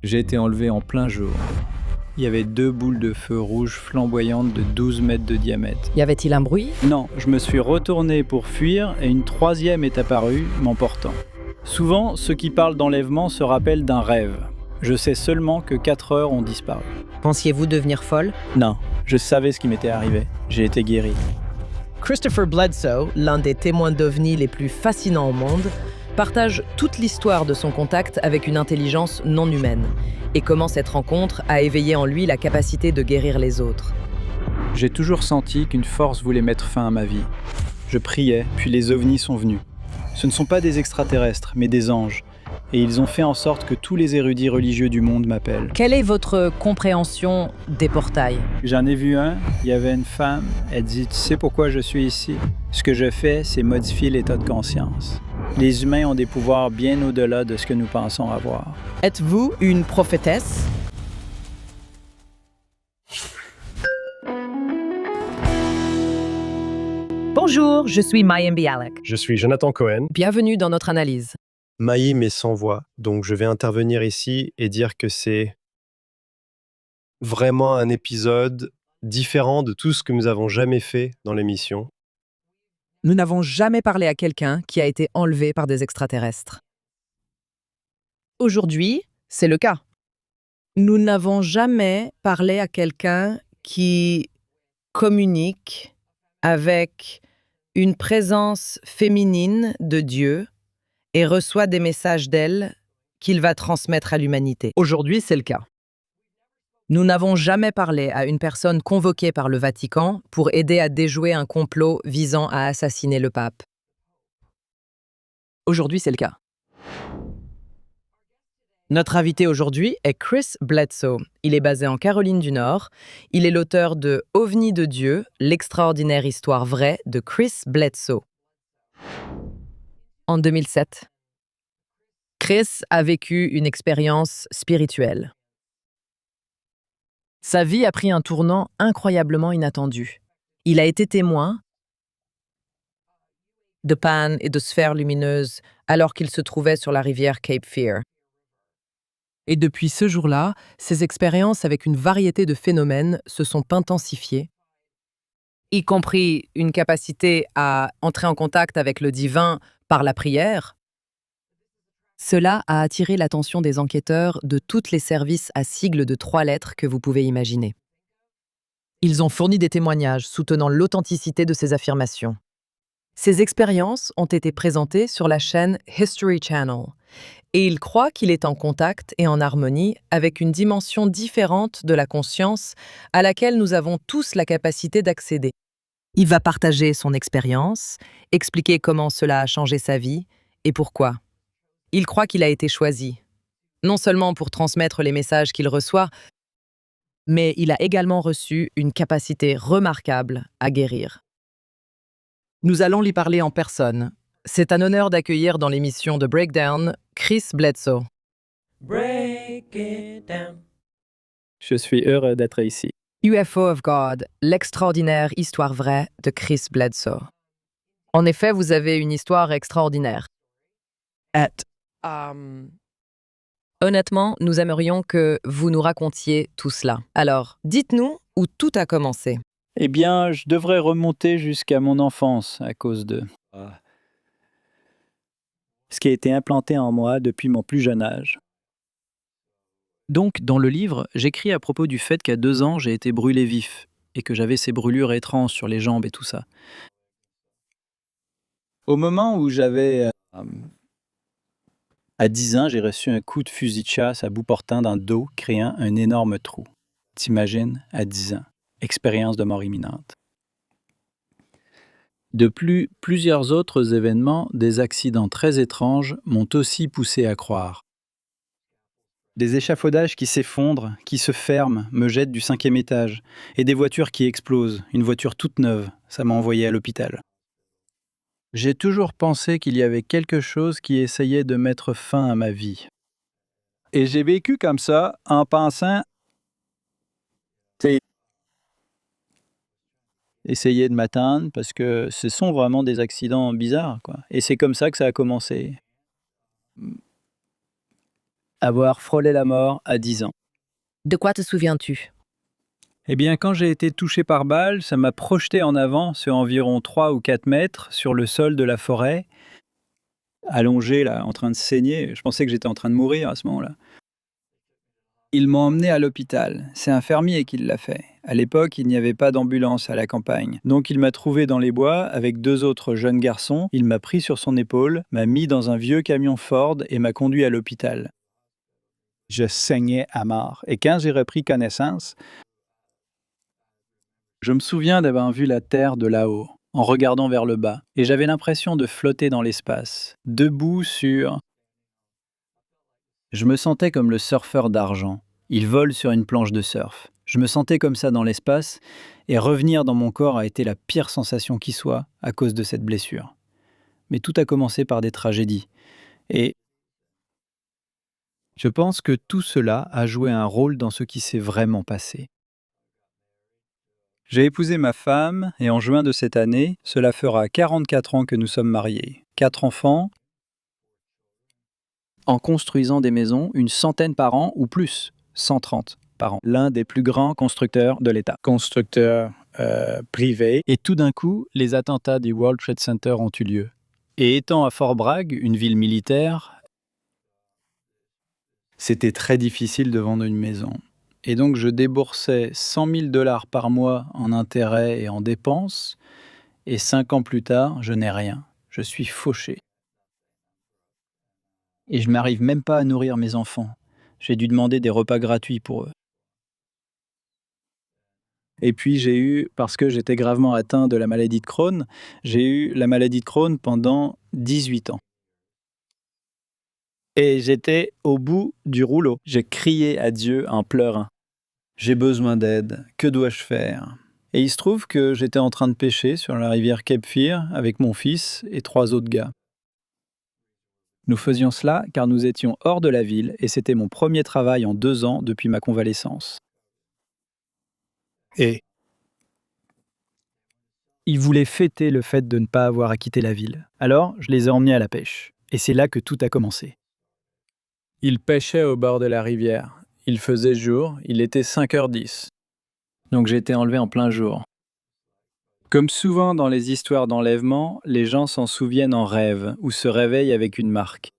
J'ai été enlevé en plein jour. Il y avait 2 boules de feu rouges flamboyantes de 12 mètres de diamètre. Y avait-il un bruit? Non, je me suis retourné pour fuir et une 3e est apparue, m'emportant. Souvent, ceux qui parlent d'enlèvement se rappellent d'un rêve. Je sais seulement que 4 heures ont disparu. Pensiez-vous devenir folle? Non, je savais ce qui m'était arrivé. J'ai été guéri. Christopher Bledsoe, l'un des témoins d'OVNI les plus fascinants au monde, partage toute l'histoire de son contact avec une intelligence non humaine et comment cette rencontre a éveillé en lui la capacité de guérir les autres. J'ai toujours senti qu'une force voulait mettre fin à ma vie. Je priais, puis les ovnis sont venus. Ce ne sont pas des extraterrestres, mais des anges. Et ils ont fait en sorte que tous les érudits religieux du monde m'appellent. Quelle est votre compréhension des portails? J'en ai vu un, il y avait une femme, elle dit « Tu sais pourquoi je suis ici? Ce que je fais, c'est modifier l'état de conscience. Les humains ont des pouvoirs bien au-delà de ce que nous pensons avoir. » Êtes-vous une prophétesse? Bonjour, je suis Mayim Bialik. Je suis Jonathan Cohen. Bienvenue dans notre analyse. Mayim est sans voix, donc je vais intervenir ici et dire que c'est vraiment un épisode différent de tout ce que nous avons jamais fait dans l'émission. Nous n'avons jamais parlé à quelqu'un qui a été enlevé par des extraterrestres. Aujourd'hui, c'est le cas. Nous n'avons jamais parlé à quelqu'un qui communique avec une présence féminine de Dieu et reçoit des messages d'elle qu'il va transmettre à l'humanité. Aujourd'hui, c'est le cas. Nous n'avons jamais parlé à une personne convoquée par le Vatican pour aider à déjouer un complot visant à assassiner le pape. Aujourd'hui, c'est le cas. Notre invité aujourd'hui est Chris Bledsoe. Il est basé en Caroline du Nord. Il est l'auteur de OVNI de Dieu, l'extraordinaire histoire vraie de Chris Bledsoe. En 2007, Chris a vécu une expérience spirituelle. Sa vie a pris un tournant incroyablement inattendu. Il a été témoin de pannes et de sphères lumineuses alors qu'il se trouvait sur la rivière Cape Fear. Et depuis ce jour-là, ses expériences avec une variété de phénomènes se sont intensifiées, y compris une capacité à entrer en contact avec le divin par la prière. Cela a attiré l'attention des enquêteurs de tous les services à sigles de 3 lettres que vous pouvez imaginer. Ils ont fourni des témoignages soutenant l'authenticité de ces affirmations. Ces expériences ont été présentées sur la chaîne History Channel, et il croit qu'il est en contact et en harmonie avec une dimension différente de la conscience à laquelle nous avons tous la capacité d'accéder. Il va partager son expérience, expliquer comment cela a changé sa vie et pourquoi. Il croit qu'il a été choisi, non seulement pour transmettre les messages qu'il reçoit, mais il a également reçu une capacité remarquable à guérir. Nous allons lui parler en personne. C'est un honneur d'accueillir dans l'émission de Breakdown Chris Bledsoe. Break it down. Je suis heureux d'être ici. UFO of God, l'extraordinaire histoire vraie de Chris Bledsoe. En effet, vous avez une histoire extraordinaire. Honnêtement, nous aimerions que vous nous racontiez tout cela. Alors, dites-nous où tout a commencé. Eh bien, je devrais remonter jusqu'à mon enfance à cause de ce qui a été implanté en moi depuis mon plus jeune âge. Donc, dans le livre, j'écris à propos du fait qu'à 2 ans, j'ai été brûlé vif et que j'avais ces brûlures étranges sur les jambes et tout ça. Au moment où j'avais... à 10 ans, j'ai reçu un coup de fusil de chasse à bout portant dans le dos, créant un énorme trou. T'imagines, à 10 ans. Expérience de mort imminente. De plus, plusieurs autres événements, des accidents très étranges, m'ont aussi poussé à croire. Des échafaudages qui s'effondrent, qui se ferment, me jettent du 5e étage, et des voitures qui explosent, une voiture toute neuve, ça m'a envoyé à l'hôpital. J'ai toujours pensé qu'il y avait quelque chose qui essayait de mettre fin à ma vie. Et j'ai vécu comme ça en pensant essayer de m'attendre parce que ce sont vraiment des accidents bizarres, quoi. Et c'est comme ça que ça a commencé. avoir frôlé la mort à 10 ans. De quoi te souviens-tu? Eh bien, quand j'ai été touché par balle, ça m'a projeté en avant sur environ 3 ou 4 mètres sur le sol de la forêt, allongé là, en train de saigner. Je pensais que j'étais en train de mourir à ce moment-là. Ils m'ont emmené à l'hôpital. C'est un fermier qui l'a fait. À l'époque, il n'y avait pas d'ambulance à la campagne. Donc il m'a trouvé dans les bois avec 2 autres jeunes garçons. Il m'a pris sur son épaule, m'a mis dans un vieux camion Ford et m'a conduit à l'hôpital. Je saignais à mort. Et quand j'ai repris connaissance, je me souviens d'avoir vu la terre de là-haut, en regardant vers le bas. Et j'avais l'impression de flotter dans l'espace, debout sur... Je me sentais comme le surfeur d'argent. Il vole sur une planche de surf. Je me sentais comme ça dans l'espace, et revenir dans mon corps a été la pire sensation qui soit à cause de cette blessure. Mais tout a commencé par des tragédies. Et je pense que tout cela a joué un rôle dans ce qui s'est vraiment passé. J'ai épousé ma femme, et en juin de cette année, cela fera 44 ans que nous sommes mariés. 4 enfants, en construisant des maisons, une centaine par an ou plus, 130 par an. L'un des plus grands constructeurs de l'État. Constructeur privé. Et tout d'un coup, les attentats du World Trade Center ont eu lieu. Et étant à Fort Bragg, une ville militaire, c'était très difficile de vendre une maison. Et donc je déboursais 100 000 $ par mois en intérêts et en dépenses. Et 5 ans plus tard, je n'ai rien. Je suis fauché. Et je n'arrive même pas à nourrir mes enfants. J'ai dû demander des repas gratuits pour eux. Et puis j'ai eu, parce que j'étais gravement atteint de la maladie de Crohn, j'ai eu la maladie de Crohn pendant 18 ans. Et j'étais au bout du rouleau. J'ai crié à Dieu en pleurant. J'ai besoin d'aide, que dois-je faire? Et il se trouve que j'étais en train de pêcher sur la rivière Cape Fear avec mon fils et 3 autres gars. Nous faisions cela car nous étions hors de la ville et c'était mon premier travail en 2 ans depuis ma convalescence. Et ils voulaient fêter le fait de ne pas avoir à quitter la ville. Alors, je les ai emmenés à la pêche. Et c'est là que tout a commencé. Ils pêchaient au bord de la rivière. Il faisait jour, il était 5h10. Donc j'ai été enlevé en plein jour. Comme souvent dans les histoires d'enlèvement, les gens s'en souviennent en rêve ou se réveillent avec une marque.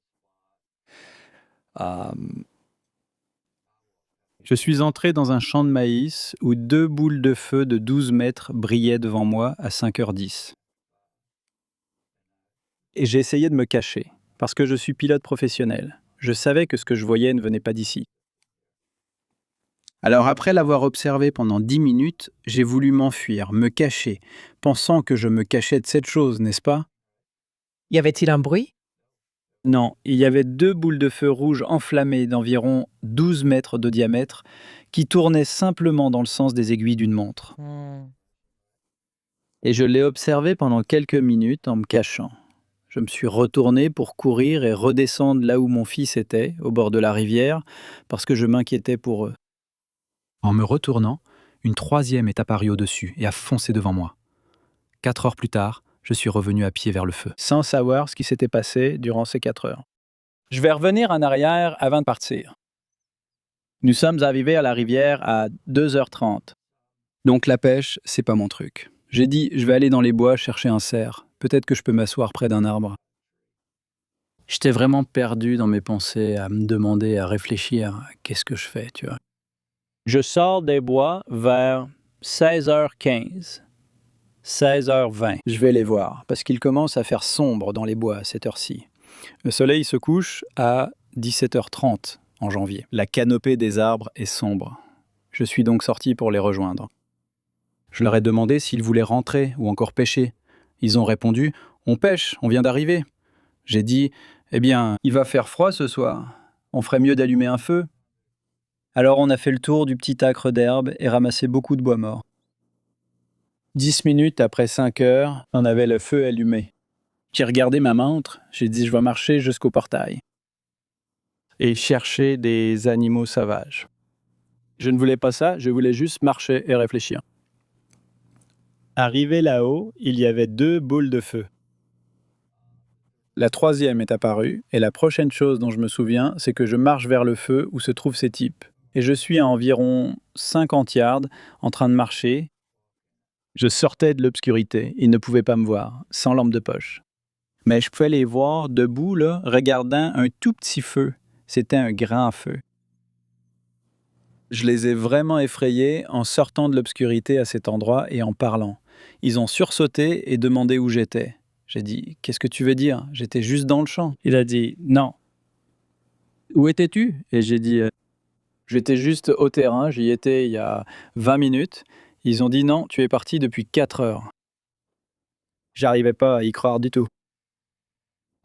Je suis entré dans un champ de maïs où 2 boules de feu de 12 mètres brillaient devant moi à 5h10. Et j'ai essayé de me cacher, parce que je suis pilote professionnel. Je savais que ce que je voyais ne venait pas d'ici. Alors après l'avoir observé pendant 10 minutes, j'ai voulu m'enfuir, me cacher, pensant que je me cachais de cette chose, n'est-ce pas? Y avait-il un bruit? Non, il y avait 2 boules de feu rouges enflammées d'environ 12 mètres de diamètre qui tournaient simplement dans le sens des aiguilles d'une montre. Et je l'ai observé pendant quelques minutes en me cachant. Je me suis retourné pour courir et redescendre là où mon fils était, au bord de la rivière, parce que je m'inquiétais pour eux. En me retournant, une 3e est apparue au-dessus et a foncé devant moi. 4 heures plus tard, je suis revenu à pied vers le feu, sans savoir ce qui s'était passé durant ces 4 heures. Je vais revenir en arrière avant de partir. Nous sommes arrivés à la rivière à 2h30. Donc la pêche, c'est pas mon truc. J'ai dit, je vais aller dans les bois chercher un cerf. Peut-être que je peux m'asseoir près d'un arbre. J'étais vraiment perdu dans mes pensées, à me demander, à réfléchir, qu'est-ce que je fais, tu vois. Je sors des bois vers 16h15. 16h20. Je vais les voir, parce qu'il commence à faire sombre dans les bois à cette heure-ci. Le soleil se couche à 17h30 en janvier. La canopée des arbres est sombre. Je suis donc sorti pour les rejoindre. Je leur ai demandé s'ils voulaient rentrer ou encore pêcher. Ils ont répondu « On pêche, on vient d'arriver ». J'ai dit « Eh bien, il va faire froid ce soir. On ferait mieux d'allumer un feu ». Alors on a fait le tour du petit acre d'herbe et ramassé beaucoup de bois mort. 10 minutes après 5 heures, on avait le feu allumé. J'ai regardé ma montre, j'ai dit je vais marcher jusqu'au portail et chercher des animaux sauvages. Je ne voulais pas ça, je voulais juste marcher et réfléchir. Arrivé là-haut, il y avait 2 boules de feu. La troisième est apparue, et la prochaine chose dont je me souviens, c'est que je marche vers le feu où se trouvent ces types. Et je suis à environ 50 yards, en train de marcher. Je sortais de l'obscurité, ils ne pouvaient pas me voir, sans lampe de poche. Mais je pouvais les voir debout, là, regardant un tout petit feu. C'était un grand feu. Je les ai vraiment effrayés en sortant de l'obscurité à cet endroit et en parlant. Ils ont sursauté et demandé où j'étais. J'ai dit « Qu'est-ce que tu veux dire? J'étais juste dans le champ. » Il a dit « Non. » « Où étais-tu? » Et j'ai dit « J'étais juste au terrain, j'y étais il y a 20 minutes. » Ils ont dit « Non, tu es parti depuis 4 heures. » J'arrivais pas à y croire du tout.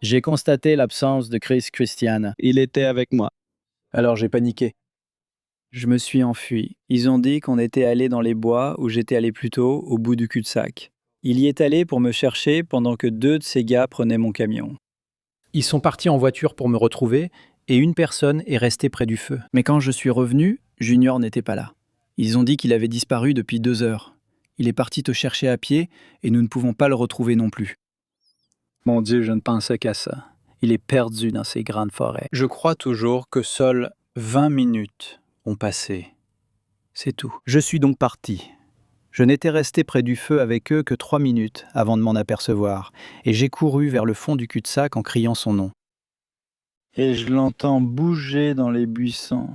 J'ai constaté l'absence de Chris Christian. Il était avec moi. Alors j'ai paniqué. Je me suis enfui. Ils ont dit qu'on était allé dans les bois où j'étais allé plus tôt, au bout du cul-de-sac. Il y est allé pour me chercher pendant que 2 de ces gars prenaient mon camion. Ils sont partis en voiture pour me retrouver et une personne est restée près du feu. Mais quand je suis revenu, Junior n'était pas là. Ils ont dit qu'il avait disparu depuis 2 heures. Il est parti te chercher à pied et nous ne pouvons pas le retrouver non plus. Mon Dieu, je ne pensais qu'à ça. Il est perdu dans ces grandes forêts. Je crois toujours que seules 20 minutes ont passé. C'est tout. Je suis donc parti. Je n'étais resté près du feu avec eux que 3 minutes avant de m'en apercevoir, et j'ai couru vers le fond du cul-de-sac en criant son nom. Et je l'entends bouger dans les buissons.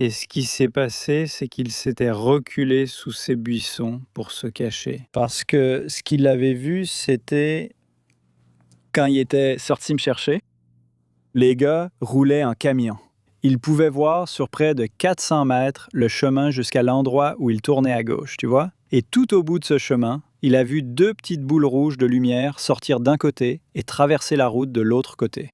Et ce qui s'est passé, c'est qu'il s'était reculé sous ces buissons pour se cacher. Parce que ce qu'il avait vu, c'était quand il était sorti me chercher, les gars roulaient un camion. Ils pouvaient voir sur près de 400 mètres le chemin jusqu'à l'endroit où il tournait à gauche, tu vois? Et tout au bout de ce chemin, il a vu 2 petites boules rouges de lumière sortir d'un côté et traverser la route de l'autre côté.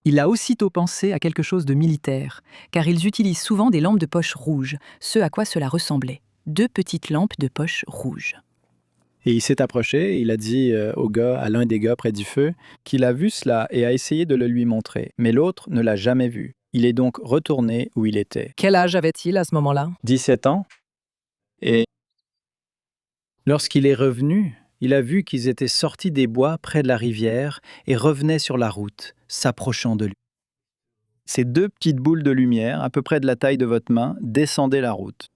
Il a aussitôt pensé à quelque chose de militaire, car ils utilisent souvent des lampes de poche rouges, ce à quoi cela ressemblait. 2 petites lampes de poche rouges. Et il s'est approché, il a dit à l'un des gars près du feu, qu'il a vu cela et a essayé de le lui montrer. Mais l'autre ne l'a jamais vu. Il est donc retourné où il était. Quel âge avait-il à ce moment-là? 17 ans. Et lorsqu'il est revenu, il a vu qu'ils étaient sortis des bois près de la rivière et revenaient sur la route, s'approchant de lui. Ces 2 petites boules de lumière, à peu près de la taille de votre main, descendaient la route.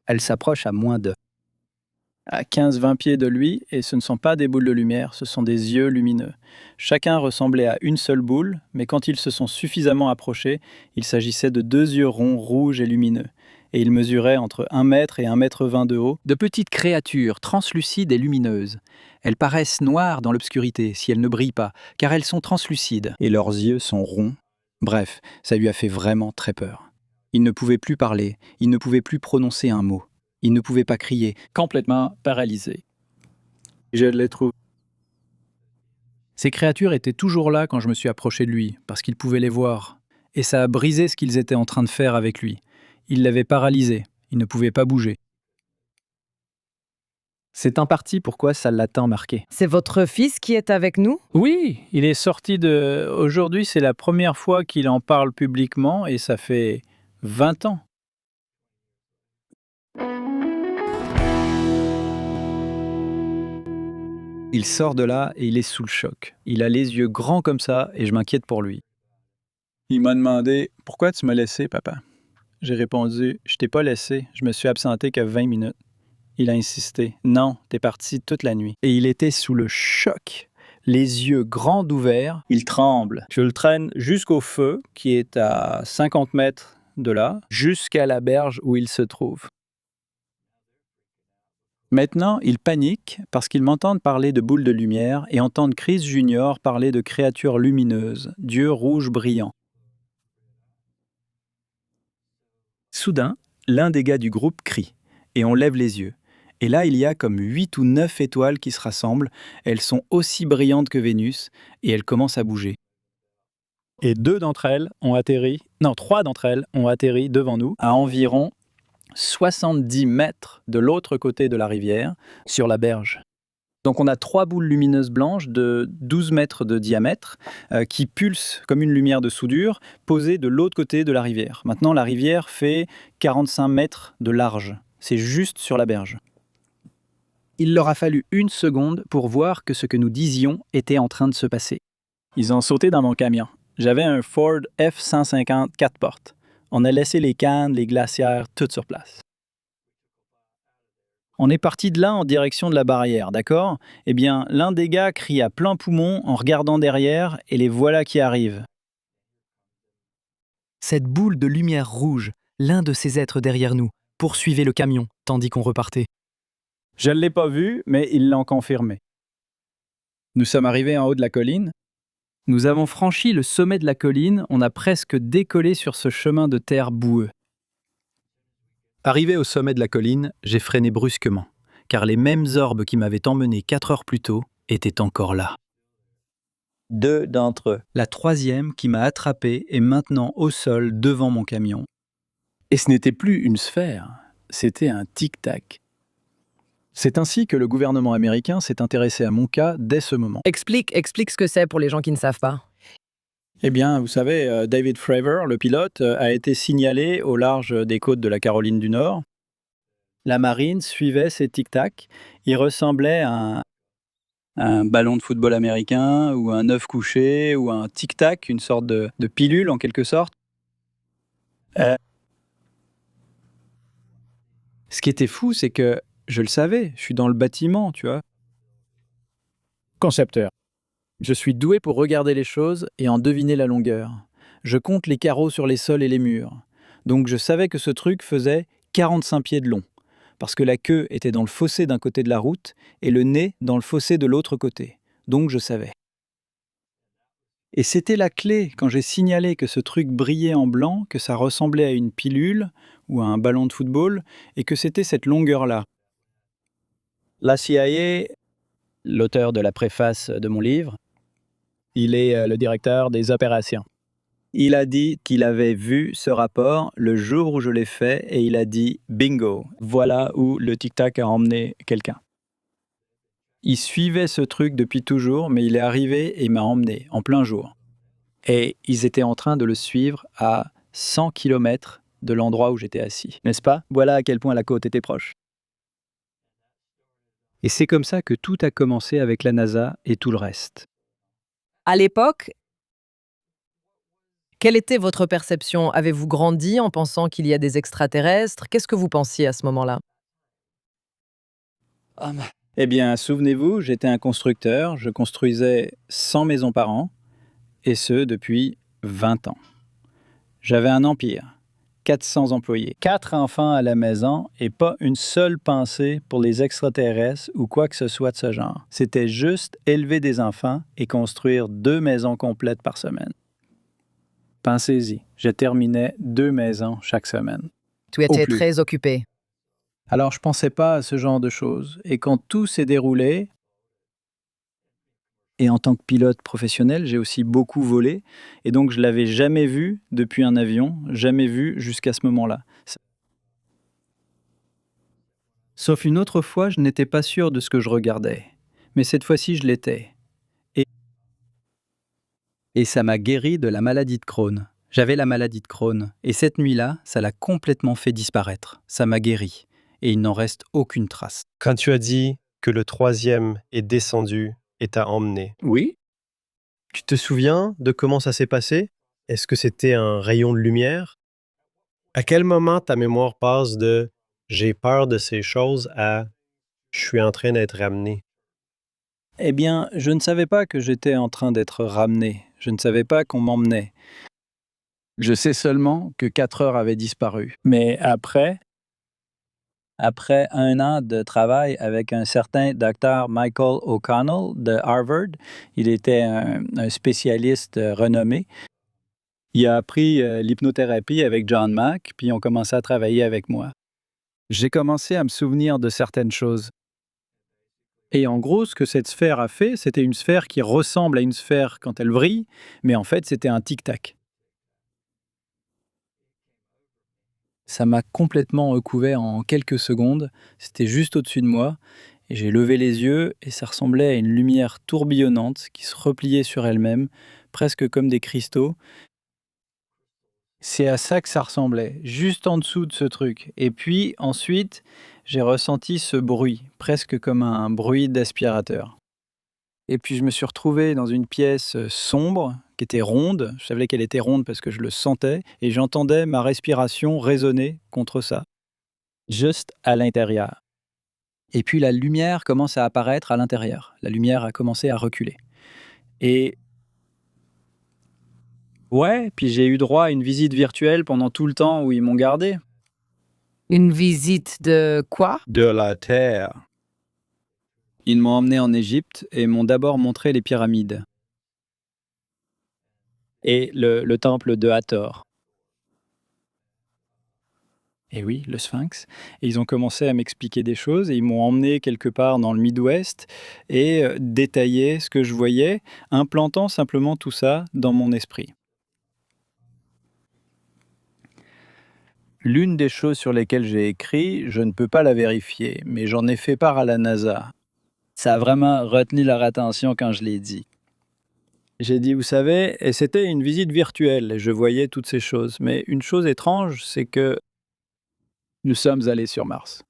Elles s'approchent à moins de à 15-20 pieds de lui, et ce ne sont pas des boules de lumière, ce sont des yeux lumineux. Chacun ressemblait à une seule boule, mais quand ils se sont suffisamment approchés, il s'agissait de 2 yeux ronds, rouges et lumineux. Et ils mesuraient entre 1 mètre et 1,20 mètre de haut. De petites créatures translucides et lumineuses. Elles paraissent noires dans l'obscurité si elles ne brillent pas, car elles sont translucides. Et leurs yeux sont ronds. Bref, ça lui a fait vraiment très peur. Il ne pouvait plus parler, il ne pouvait plus prononcer un mot. Il ne pouvait pas crier, complètement paralysé. Je l'ai trouvé. Ces créatures étaient toujours là quand je me suis approché de lui, parce qu'il pouvait les voir. Et ça a brisé ce qu'ils étaient en train de faire avec lui. Il l'avait paralysé, il ne pouvait pas bouger. C'est en partie pourquoi ça l'a tant marqué. C'est votre fils qui est avec nous? Oui, il est sorti de... Aujourd'hui, c'est la première fois qu'il en parle publiquement, et ça fait 20 ans. Il sort de là et il est sous le choc. Il a les yeux grands comme ça et je m'inquiète pour lui. Il m'a demandé « Pourquoi tu m'as laissé, papa? » J'ai répondu « Je t'ai pas laissé, je me suis absenté que 20 minutes. » Il a insisté « Non, t'es parti toute la nuit. » Et il était sous le choc, les yeux grands ouverts. Il tremble. Je le traîne jusqu'au feu qui est à 50 mètres de là, jusqu'à la berge où il se trouve. Maintenant, ils paniquent parce qu'ils m'entendent parler de boules de lumière et entendent Chris Junior parler de créatures lumineuses, d'yeux rouges brillants. Soudain, l'un des gars du groupe crie et on lève les yeux. Et là, il y a comme 8 ou 9 étoiles qui se rassemblent. Elles sont aussi brillantes que Vénus et elles commencent à bouger. Et 3 d'entre elles ont atterri devant nous à environ 70 mètres de l'autre côté de la rivière, sur la berge. Donc on a 3 boules lumineuses blanches de 12 mètres de diamètre qui pulsent comme une lumière de soudure, posées de l'autre côté de la rivière. Maintenant, la rivière fait 45 mètres de large. C'est juste sur la berge. Il leur a fallu 1 seconde pour voir que ce que nous disions était en train de se passer. Ils ont sauté dans mon camion. J'avais un Ford F-150 4 portes. On a laissé les cannes, les glacières, tout sur place. On est parti de là en direction de la barrière, d'accord? Eh bien, l'un des gars crie à plein poumon en regardant derrière et les voilà qui arrivent. Cette boule de lumière rouge, l'un de ces êtres derrière nous, poursuivait le camion tandis qu'on repartait. Je ne l'ai pas vu, mais ils l'ont confirmé. Nous sommes arrivés en haut de la colline. Nous avons franchi le sommet de la colline, on a presque décollé sur ce chemin de terre boueux. Arrivé au sommet de la colline, j'ai freiné brusquement, car les mêmes orbes qui m'avaient emmené 4 heures plus tôt étaient encore là. 2 d'entre eux. La troisième qui m'a attrapé est maintenant au sol devant mon camion. Et ce n'était plus une sphère, c'était un tic-tac. C'est ainsi que le gouvernement américain s'est intéressé à mon cas dès ce moment. Explique ce que c'est pour les gens qui ne savent pas. Eh bien, vous savez, David Fravor, le pilote, a été signalé au large des côtes de la Caroline du Nord. La marine suivait ces tic-tac. Il ressemblait à un ballon de football américain ou un œuf couché ou un tic-tac, une sorte de pilule en quelque sorte. Ce qui était fou, c'est que je le savais, je suis dans le bâtiment, tu vois. Concepteur. Je suis doué pour regarder les choses et en deviner la longueur. Je compte les carreaux sur les sols et les murs. Donc je savais que ce truc faisait 45 pieds de long, parce que la queue était dans le fossé d'un côté de la route et le nez dans le fossé de l'autre côté. Donc je savais. Et c'était la clé quand j'ai signalé que ce truc brillait en blanc, que ça ressemblait à une pilule ou à un ballon de football, et que c'était cette longueur-là. La CIA, l'auteur de la préface de mon livre, il est le directeur des opérations. Il a dit qu'il avait vu ce rapport le jour où je l'ai fait et il a dit « bingo », voilà où le tic-tac a emmené quelqu'un. Il suivait ce truc depuis toujours, mais il est arrivé et il m'a emmené en plein jour. Et ils étaient en train de le suivre à 100 km de l'endroit où j'étais assis, n'est-ce pas? Voilà à quel point la côte était proche. Et c'est comme ça que tout a commencé avec la NASA et tout le reste. À l'époque, quelle était votre perception? Avez-vous grandi en pensant qu'il y a des extraterrestres? Qu'est-ce que vous pensiez à ce moment-là? Eh bien, souvenez-vous, j'étais un constructeur, je construisais 100 maisons par an, et ce depuis 20 ans. J'avais un empire, 400 employés, 4 enfants à la maison et pas une seule pensée pour les extraterrestres ou quoi que ce soit de ce genre. C'était juste élever des enfants et construire 2 maisons complètes par semaine. Pensez-y, je terminais 2 maisons chaque semaine. Tu étais plus. très occupé. Alors je pensais pas à ce genre de choses. Et quand tout s'est déroulé, et en tant que pilote professionnel, j'ai aussi beaucoup volé, et donc je l'avais jamais vu depuis un avion, jamais vu jusqu'à ce moment-là. Sauf une autre fois, je n'étais pas sûr de ce que je regardais. Mais cette fois-ci, je l'étais. Et ça m'a guéri de la maladie de Crohn. J'avais la maladie de Crohn, et cette nuit-là, ça l'a complètement fait disparaître. Ça m'a guéri, et il n'en reste aucune trace. Quand tu as dit que le troisième est descendu et t'a emmené, Oui. tu te souviens de comment ça s'est passé? Est-ce que c'était un rayon de lumière? À quel moment ta mémoire passe de « j'ai peur de ces choses » à « je suis en train d'être ramené » ? Eh bien, je ne savais pas que j'étais en train d'être ramené. Je ne savais pas qu'on m'emmenait. Je sais seulement que 4 heures avaient disparu. Mais après 1 an de travail avec un certain Dr. Michael O'Connell de Harvard, il était un spécialiste renommé. Il a appris l'hypnothérapie avec John Mack, puis on commençait à travailler avec moi. J'ai commencé à me souvenir de certaines choses. Et en gros, ce que cette sphère a fait, c'était une sphère qui ressemble à une sphère quand elle brille, mais en fait, c'était un tic-tac. Ça m'a complètement recouvert en quelques secondes, c'était juste au-dessus de moi, et j'ai levé les yeux, et ça ressemblait à une lumière tourbillonnante qui se repliait sur elle-même, presque comme des cristaux. C'est à ça que ça ressemblait, juste en dessous de ce truc. Et puis, ensuite, j'ai ressenti ce bruit, presque comme un bruit d'aspirateur. Et puis je me suis retrouvé dans une pièce sombre, qui était ronde. Je savais qu'elle était ronde parce que je le sentais, et j'entendais ma respiration résonner contre ça, juste à l'intérieur. Et puis la lumière commence à apparaître à l'intérieur. La lumière a commencé à reculer. Et ouais, puis j'ai eu droit à une visite virtuelle pendant tout le temps où ils m'ont gardé. Une visite de quoi? De la Terre. Ils m'ont emmené en Égypte et m'ont d'abord montré les pyramides. Et le temple de Hathor. Et oui, le Sphinx. Et ils ont commencé à m'expliquer des choses et ils m'ont emmené quelque part dans le Midwest et détaillé ce que je voyais, implantant simplement tout ça dans mon esprit. L'une des choses sur lesquelles j'ai écrit, je ne peux pas la vérifier, mais j'en ai fait part à la NASA. Ça a vraiment retenu leur attention quand je l'ai dit. J'ai dit, vous savez, et c'était une visite virtuelle, et je voyais toutes ces choses. Mais une chose étrange, c'est que nous sommes allés sur Mars.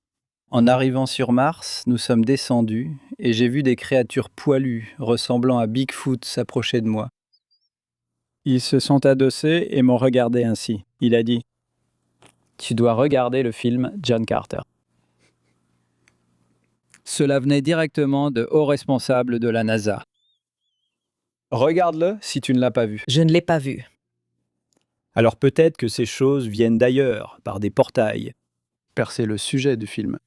En arrivant sur Mars, nous sommes descendus, et j'ai vu des créatures poilues, ressemblant à Bigfoot, s'approcher de moi. Ils se sont adossés et m'ont regardé ainsi. Il a dit, tu dois regarder le film John Carter. Cela venait directement de hauts responsables de la NASA. Regarde-le si tu ne l'as pas vu. Je ne l'ai pas vu. Alors peut-être que ces choses viennent d'ailleurs, par des portails. C'est le sujet du film.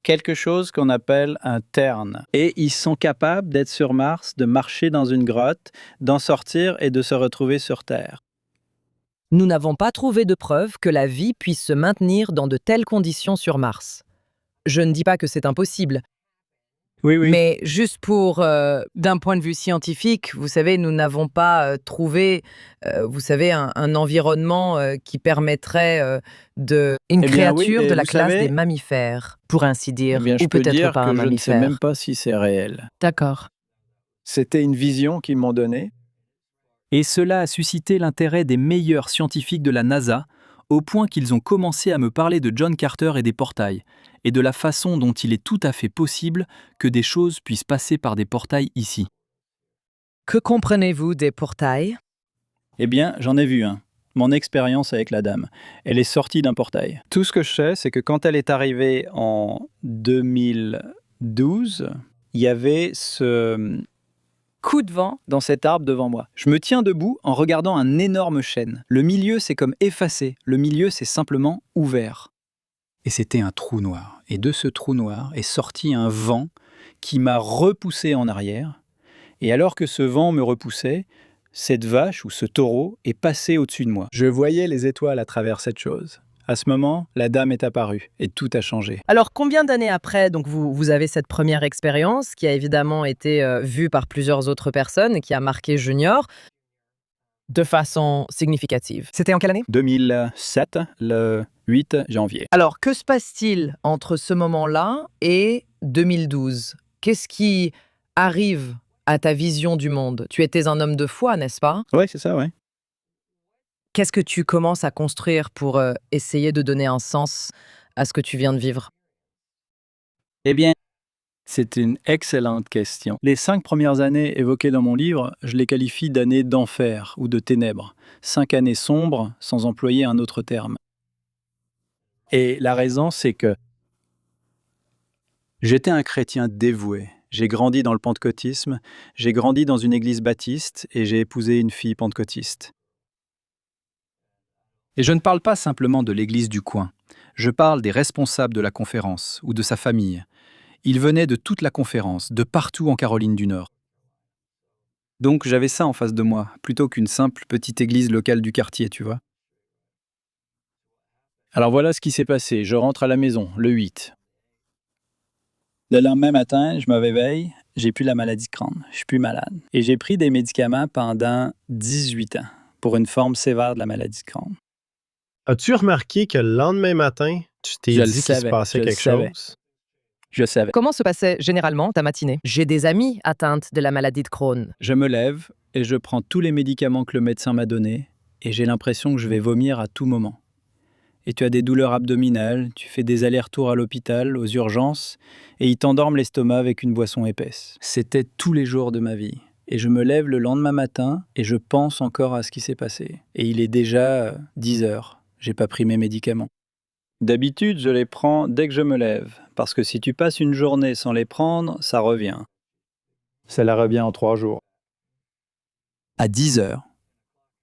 Quelque chose qu'on appelle un terne. Et ils sont capables d'être sur Mars, de marcher dans une grotte, d'en sortir et de se retrouver sur Terre. Nous n'avons pas trouvé de preuve que la vie puisse se maintenir dans de telles conditions sur Mars. Je ne dis pas que c'est impossible, Oui. mais juste pour, d'un point de vue scientifique, vous savez, nous n'avons pas trouvé, vous savez, un environnement qui permettrait une créature oui, de la vous classe savez, des mammifères, pour ainsi dire, je ou peux peut-être dire pas un que je ne sais mammifère. même pas si c'est réel. D'accord. C'était une vision qu'ils m'ont donnée. Et cela a suscité l'intérêt des meilleurs scientifiques de la NASA, au point qu'ils ont commencé à me parler de John Carter et des portails, et de la façon dont il est tout à fait possible que des choses puissent passer par des portails ici. Que comprenez-vous des portails? Eh bien, j'en ai vu un. Mon expérience avec la dame. Elle est sortie d'un portail. Tout ce que je sais, c'est que quand elle est arrivée en 2012, il y avait ce coup de vent dans cet arbre devant moi. Je me tiens debout en regardant un énorme chêne. Le milieu, c'est comme effacé. Le milieu, c'est simplement ouvert. Et c'était un trou noir. Et de ce trou noir est sorti un vent qui m'a repoussé en arrière. Et alors que ce vent me repoussait, cette vache ou ce taureau est passé au-dessus de moi. Je voyais les étoiles à travers cette chose. À ce moment, la dame est apparue et tout a changé. Alors, combien d'années après, donc vous avez cette première expérience qui a évidemment été vue par plusieurs autres personnes et qui a marqué Junior de façon significative? C'était en quelle année? 2007, le 8 janvier. Alors, que se passe-t-il entre ce moment-là et 2012? Qu'est-ce qui arrive à ta vision du monde? Tu étais un homme de foi, n'est-ce pas? Oui, c'est ça, oui. Qu'est-ce que tu commences à construire pour essayer de donner un sens à ce que tu viens de vivre? Eh bien, c'est une excellente question. Les 5 premières années évoquées dans mon livre, je les qualifie d'années d'enfer ou de ténèbres. 5 années sombres, sans employer un autre terme. Et la raison, c'est que j'étais un chrétien dévoué. J'ai grandi dans le pentecôtisme, j'ai grandi dans une église baptiste et j'ai épousé une fille pentecôtiste. Et je ne parle pas simplement de l'église du coin. Je parle des responsables de la conférence ou de sa famille. Ils venaient de toute la conférence, de partout en Caroline du Nord. Donc j'avais ça en face de moi, plutôt qu'une simple petite église locale du quartier, tu vois. Alors voilà ce qui s'est passé. Je rentre à la maison, le 8. Le lendemain matin, je me réveille, j'ai plus la maladie de Crohn, je suis plus malade. Et j'ai pris des médicaments pendant 18 ans pour une forme sévère de la maladie de Crohn. As-tu remarqué que le lendemain matin, tu t'es Je le dit qu'il se savais, passait je le quelque savais. chose? Je savais. Comment se passait généralement ta matinée? J'ai des amis atteintes de la maladie de Crohn. Je me lève et je prends tous les médicaments que le médecin m'a donnés et j'ai l'impression que je vais vomir à tout moment. et tu as des douleurs abdominales, tu fais des allers-retours à l'hôpital, aux urgences, et ils t'endorment l'estomac avec une boisson épaisse. C'était tous les jours de ma vie. Et je me lève le lendemain matin et je pense encore à ce qui s'est passé. Et il est déjà 10 heures. J'ai pas pris mes médicaments. D'habitude, je les prends dès que je me lève, parce que si tu passes une journée sans les prendre, ça revient. Cela revient en 3 jours. À 10 heures,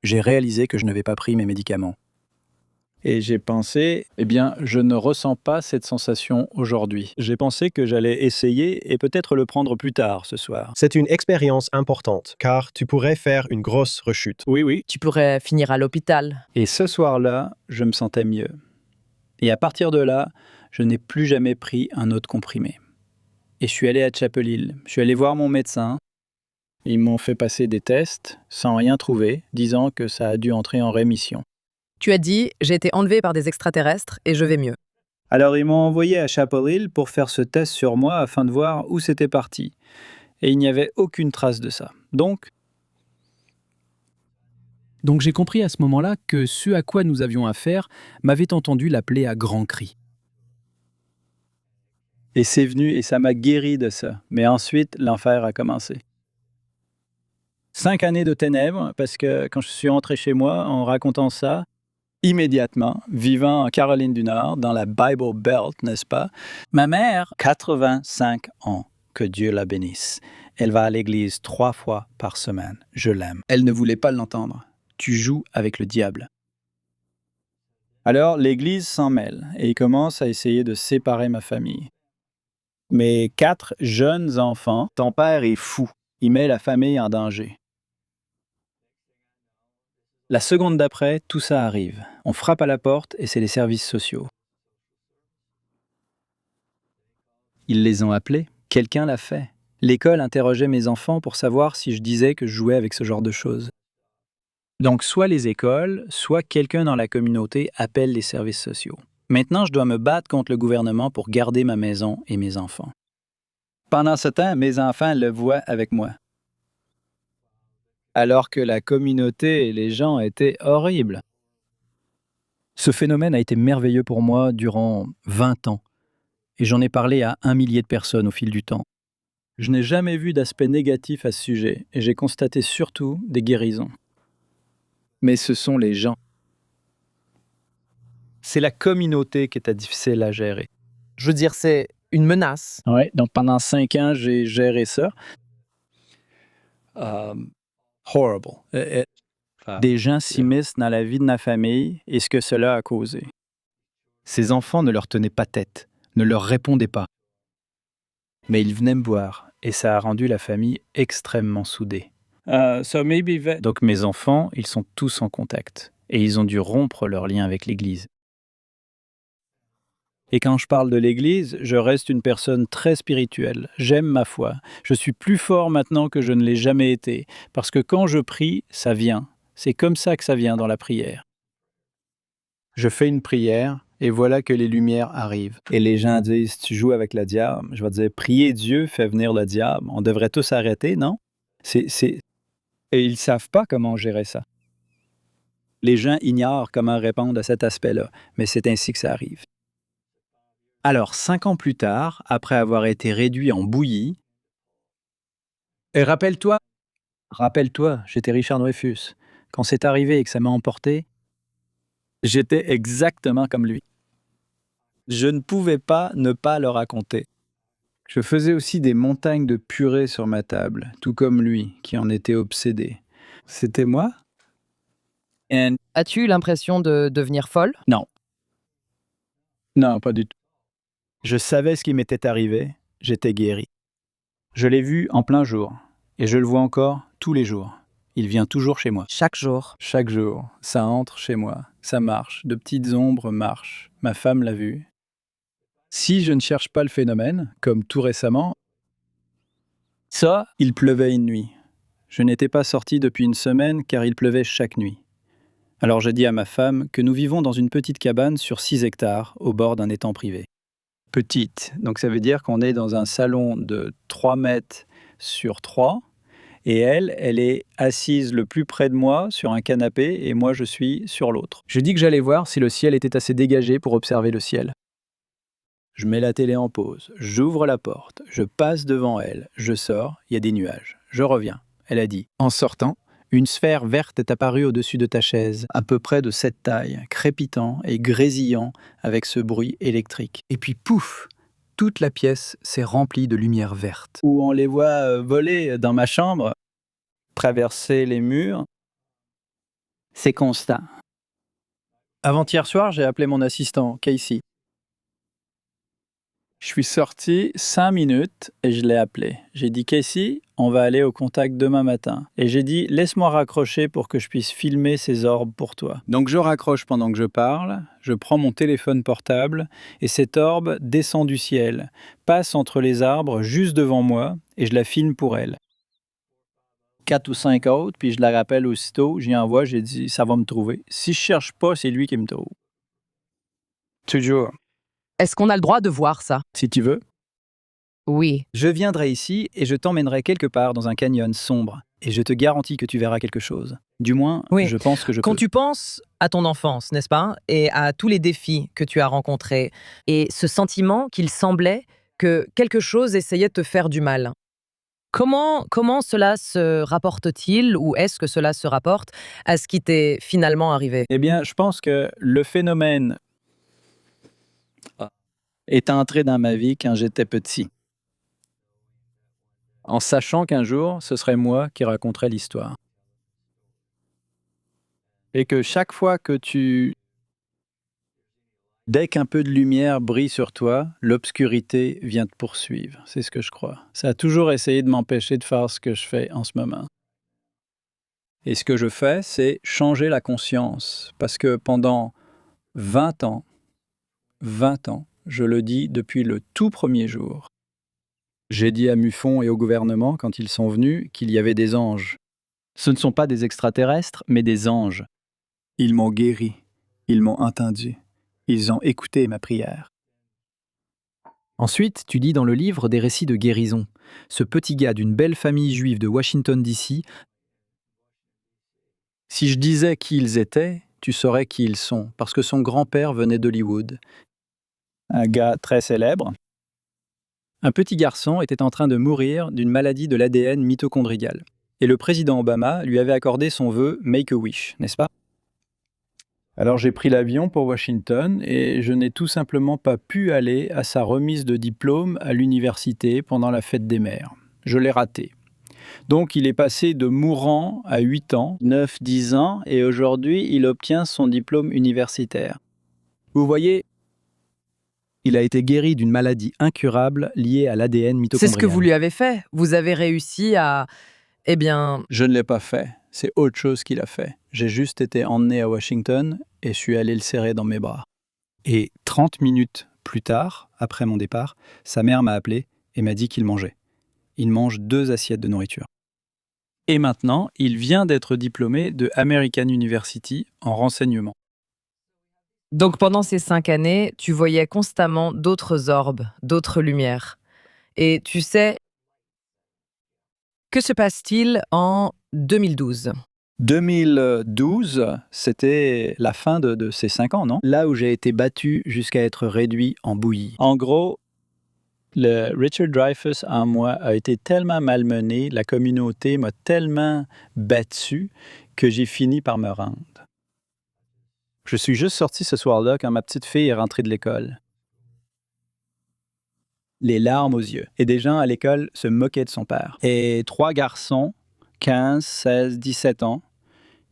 j'ai réalisé que je n'avais pas pris mes médicaments. Et j'ai pensé, je ne ressens pas cette sensation aujourd'hui. J'ai pensé que j'allais essayer et peut-être le prendre plus tard ce soir. C'est une expérience importante, car tu pourrais faire une grosse rechute. Oui. Tu pourrais finir à l'hôpital. Et ce soir-là, je me sentais mieux. Et à partir de là, je n'ai plus jamais pris un autre comprimé. Et je suis allé à Chapel Hill. Je suis allé voir mon médecin. Ils m'ont fait passer des tests sans rien trouver, disant que ça a dû entrer en rémission. Tu as dit « J'ai été enlevé par des extraterrestres et je vais mieux ». Alors ils m'ont envoyé à Chapel Hill pour faire ce test sur moi afin de voir où c'était parti. Et il n'y avait aucune trace de ça. Donc j'ai compris à ce moment-là que ce à quoi nous avions affaire m'avait entendu l'appeler à grands cris. et c'est venu et ça m'a guéri de ça. Mais ensuite, l'enfer a commencé. 5 années de ténèbres, parce que quand je suis rentré chez moi en racontant ça, immédiatement, vivant en Caroline du Nord, dans la Bible Belt, n'est-ce pas? Ma mère, 85 ans, que Dieu la bénisse. Elle va à l'église 3 fois par semaine. Je l'aime. Elle ne voulait pas l'entendre. Tu joues avec le diable. Alors, l'église s'en mêle et il commence à essayer de séparer ma famille. Mes 4 jeunes enfants, ton père est fou. Il met la famille en danger. La seconde d'après, tout ça arrive. On frappe à la porte et c'est les services sociaux. Ils les ont appelés. Quelqu'un l'a fait. L'école interrogeait mes enfants pour savoir si je disais que je jouais avec ce genre de choses. Donc, soit les écoles, soit quelqu'un dans la communauté appelle les services sociaux. Maintenant, je dois me battre contre le gouvernement pour garder ma maison et mes enfants. Pendant ce temps, mes enfants le voient avec moi. Alors que la communauté et les gens étaient horribles. Ce phénomène a été merveilleux pour moi durant 20 ans. Et j'en ai parlé à 1 millier de personnes au fil du temps. Je n'ai jamais vu d'aspect négatif à ce sujet et j'ai constaté surtout des guérisons. Mais ce sont les gens. C'est la communauté qui était difficile à gérer. Je veux dire, c'est une menace. Ouais, donc pendant 5 ans, j'ai géré ça. Horrible. Des gens s'immiscent dans la vie de ma famille et ce que cela a causé. Ces enfants ne leur tenaient pas tête, ne leur répondaient pas. Mais ils venaient me voir et ça a rendu la famille extrêmement soudée. Donc mes enfants, ils sont tous en contact et ils ont dû rompre leur lien avec l'Église. Et quand je parle de l'Église, je reste une personne très spirituelle. J'aime ma foi. Je suis plus fort maintenant que je ne l'ai jamais été, parce que quand je prie, ça vient. C'est comme ça que ça vient dans la prière. Je fais une prière, et voilà que les lumières arrivent. Et les gens disent, tu joues avec le diable. Je vais dire, prier Dieu fait venir le diable. On devrait tous arrêter, non? Et ils ne savent pas comment gérer ça. Les gens ignorent comment répondre à cet aspect-là, mais c'est ainsi que ça arrive. Alors, 5 ans plus tard, après avoir été réduit en bouillie, et rappelle-toi, j'étais Richard Dreyfus. Quand c'est arrivé et que ça m'a emporté, j'étais exactement comme lui. Je ne pouvais pas ne pas le raconter. Je faisais aussi des montagnes de purée sur ma table, tout comme lui, qui en était obsédé. C'était moi? As-tu eu l'impression de devenir folle? Non. Non, pas du tout. Je savais ce qui m'était arrivé, j'étais guéri. Je l'ai vu en plein jour, et je le vois encore tous les jours. Il vient toujours chez moi. Chaque jour. Chaque jour, ça entre chez moi, ça marche, de petites ombres marchent. Ma femme l'a vu. Si je ne cherche pas le phénomène, comme tout récemment, il pleuvait une nuit. Je n'étais pas sorti depuis une semaine car il pleuvait chaque nuit. Alors j'ai dit à ma femme que nous vivons dans une petite cabane sur 6 hectares au bord d'un étang privé. Petite, donc ça veut dire qu'on est dans un salon de 3 mètres sur 3 Et elle est assise le plus près de moi sur un canapé et moi je suis sur l'autre. Je dis que j'allais voir si le ciel était assez dégagé pour observer le ciel. Je mets la télé en pause, j'ouvre la porte, je passe devant elle, je sors, il y a des nuages. Je reviens. Elle a dit, en sortant, une sphère verte est apparue au-dessus de ta chaise, à peu près de cette taille, crépitant et grésillant avec ce bruit électrique. Et puis pouf, toute la pièce s'est remplie de lumière verte. Où on les voit voler dans ma chambre, traverser les murs. C'est constant. Avant-hier soir, j'ai appelé mon assistant, Casey. Je suis sorti 5 minutes et je l'ai appelé. J'ai dit, Casey, on va aller au contact demain matin. Et j'ai dit, laisse-moi raccrocher pour que je puisse filmer ces orbes pour toi. Donc je raccroche pendant que je parle, je prends mon téléphone portable et cette orbe descend du ciel, passe entre les arbres juste devant moi et je la filme pour elle. 4 ou 5 autres, puis je la rappelle aussitôt, j'y envoie, j'ai dit, ça va me trouver. Si je cherche pas, c'est lui qui me trouve. Toujours. Est-ce qu'on a le droit de voir ça? Si tu veux. Oui. Je viendrai ici et je t'emmènerai quelque part dans un canyon sombre. Et je te garantis que tu verras quelque chose. Du moins, Oui. je pense que je Quand peux. tu penses à ton enfance, n'est-ce pas? Et à tous les défis que tu as rencontrés, et ce sentiment qu'il semblait que quelque chose essayait de te faire du mal. Comment cela se rapporte-t-il, ou est-ce que cela se rapporte à ce qui t'est finalement arrivé? Eh bien, je pense que le phénomène est entré dans ma vie quand j'étais petit. En sachant qu'un jour, ce serait moi qui raconterais l'histoire. Et que chaque fois que dès qu'un peu de lumière brille sur toi, l'obscurité vient te poursuivre. C'est ce que je crois. Ça a toujours essayé de m'empêcher de faire ce que je fais en ce moment. Et ce que je fais, c'est changer la conscience. Parce que pendant 20 ans, je le dis depuis le tout premier jour, j'ai dit à Muffon et au gouvernement, quand ils sont venus, qu'il y avait des anges. Ce ne sont pas des extraterrestres, mais des anges. Ils m'ont guéri, ils m'ont entendu, ils ont écouté ma prière. Ensuite, tu lis dans le livre des récits de guérison. Ce petit gars d'une belle famille juive de Washington, D.C. Si je disais qui ils étaient, tu saurais qui ils sont, parce que son grand-père venait d'Hollywood. Un gars très célèbre. Un petit garçon était en train de mourir d'une maladie de l'ADN mitochondrial. Et le président Obama lui avait accordé son vœu Make-A-Wish, n'est-ce pas? Alors j'ai pris l'avion pour Washington et je n'ai tout simplement pas pu aller à sa remise de diplôme à l'université pendant la fête des mères. Je l'ai raté. Donc il est passé de mourant à 8 ans, 9-10 ans, et aujourd'hui il obtient son diplôme universitaire. Vous voyez, il a été guéri d'une maladie incurable liée à l'ADN mitochondrial. C'est ce que vous lui avez fait. Vous avez réussi à... Eh bien, Je ne l'ai pas fait, c'est autre chose qu'il a fait. J'ai juste été emmené à Washington et je suis allé le serrer dans mes bras. Et 30 minutes plus tard, après mon départ, sa mère m'a appelé et m'a dit qu'il mangeait. Il mange 2 assiettes de nourriture. Et maintenant, il vient d'être diplômé de American University en renseignement. donc pendant ces 5 années, tu voyais constamment d'autres orbes, d'autres lumières. Et tu sais, que se passe-t-il en 2012? 2012, c'était la fin de ces 5 ans, non? Là où j'ai été battu jusqu'à être réduit en bouillie. En gros, le Richard Dreyfuss en moi a été tellement malmené, la communauté m'a tellement battu que j'ai fini par me rendre. Je suis juste sorti ce soir-là quand ma petite fille est rentrée de l'école. Les larmes aux yeux. Et des gens à l'école se moquaient de son père. Et 3 garçons, 15, 16, 17 ans,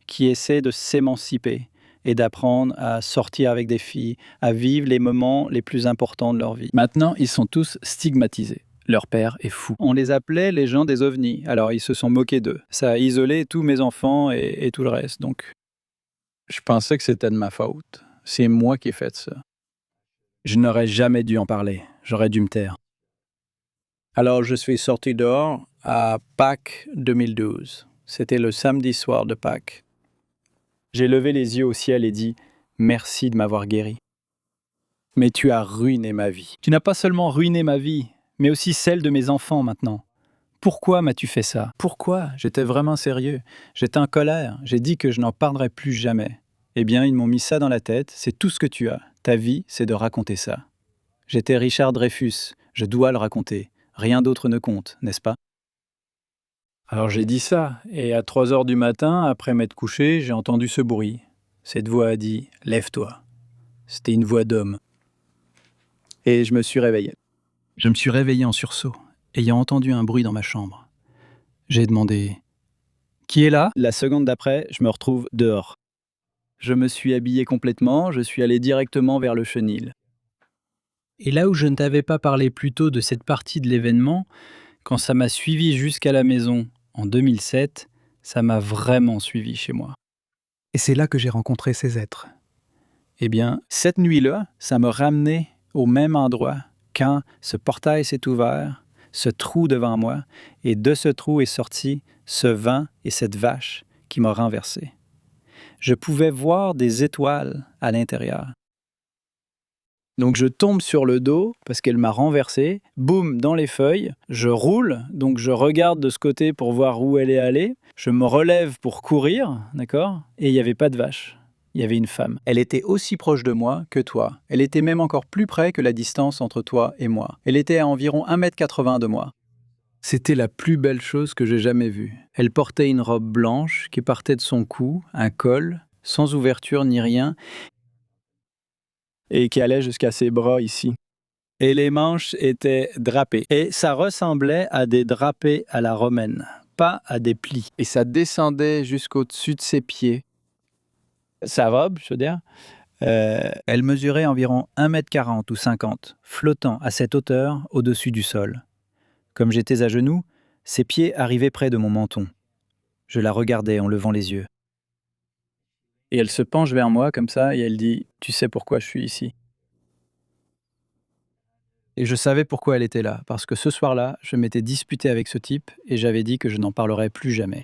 qui essaient de s'émanciper et d'apprendre à sortir avec des filles, à vivre les moments les plus importants de leur vie. Maintenant, ils sont tous stigmatisés. Leur père est fou. On les appelait les gens des ovnis, alors ils se sont moqués d'eux. Ça a isolé tous mes enfants et tout le reste, donc je pensais que c'était de ma faute. C'est moi qui ai fait ça. Je n'aurais jamais dû en parler, j'aurais dû me taire. Alors je suis sorti dehors à Pâques 2012. C'était le samedi soir de Pâques. J'ai levé les yeux au ciel et dit « Merci de m'avoir guéri. Mais tu as ruiné ma vie. Tu n'as pas seulement ruiné ma vie, mais aussi celle de mes enfants maintenant. Pourquoi m'as-tu fait ça? Pourquoi? J'étais vraiment sérieux. J'étais en colère. J'ai dit que je n'en parlerais plus jamais. Eh bien, ils m'ont mis ça dans la tête. C'est tout ce que tu as. Ta vie, c'est de raconter ça. J'étais Richard Dreyfus. Je dois le raconter. Rien d'autre ne compte, n'est-ce pas? Alors j'ai dit ça, et à 3 heures du matin, après m'être couché, j'ai entendu ce bruit. Cette voix a dit « Lève-toi ». C'était une voix d'homme. Et je me suis réveillé. Je me suis réveillé en sursaut, ayant entendu un bruit dans ma chambre. J'ai demandé « Qui est là ?» La seconde d'après, je me retrouve dehors. Je me suis habillé complètement, je suis allé directement vers le chenil. Et là où je ne t'avais pas parlé plus tôt de cette partie de l'événement, quand ça m'a suivi jusqu'à la maison en 2007, ça m'a vraiment suivi chez moi. Et c'est là que j'ai rencontré ces êtres. Eh bien, cette nuit-là, ça m'a ramené au même endroit quand ce portail s'est ouvert, ce trou devant moi, et de ce trou est sorti ce vent et cette vache qui m'a renversé. Je pouvais voir des étoiles à l'intérieur. Donc je tombe sur le dos parce qu'elle m'a renversé, boum, dans les feuilles, je roule, donc je regarde de ce côté pour voir où elle est allée, je me relève pour courir, d'accord? Et il n'y avait pas de vache, il y avait une femme. Elle était aussi proche de moi que toi, elle était même encore plus près que la distance entre toi et moi. Elle était à environ 1,80 m de moi. C'était la plus belle chose que j'ai jamais vue. Elle portait une robe blanche qui partait de son cou, un col, sans ouverture ni rien, et qui allait jusqu'à ses bras ici. Et les manches étaient drapées. Et ça ressemblait à des drapés à la romaine, pas à des plis. Et ça descendait jusqu'au-dessus de ses pieds. Sa robe, je veux dire, elle mesurait environ 1,40 m ou 50 m, flottant à cette hauteur au-dessus du sol. Comme j'étais à genoux, ses pieds arrivaient près de mon menton. Je la regardais en levant les yeux. Et elle se penche vers moi comme ça et elle dit « Tu sais pourquoi je suis ici ?» Et je savais pourquoi elle était là, parce que ce soir-là, je m'étais disputé avec ce type et j'avais dit que je n'en parlerais plus jamais.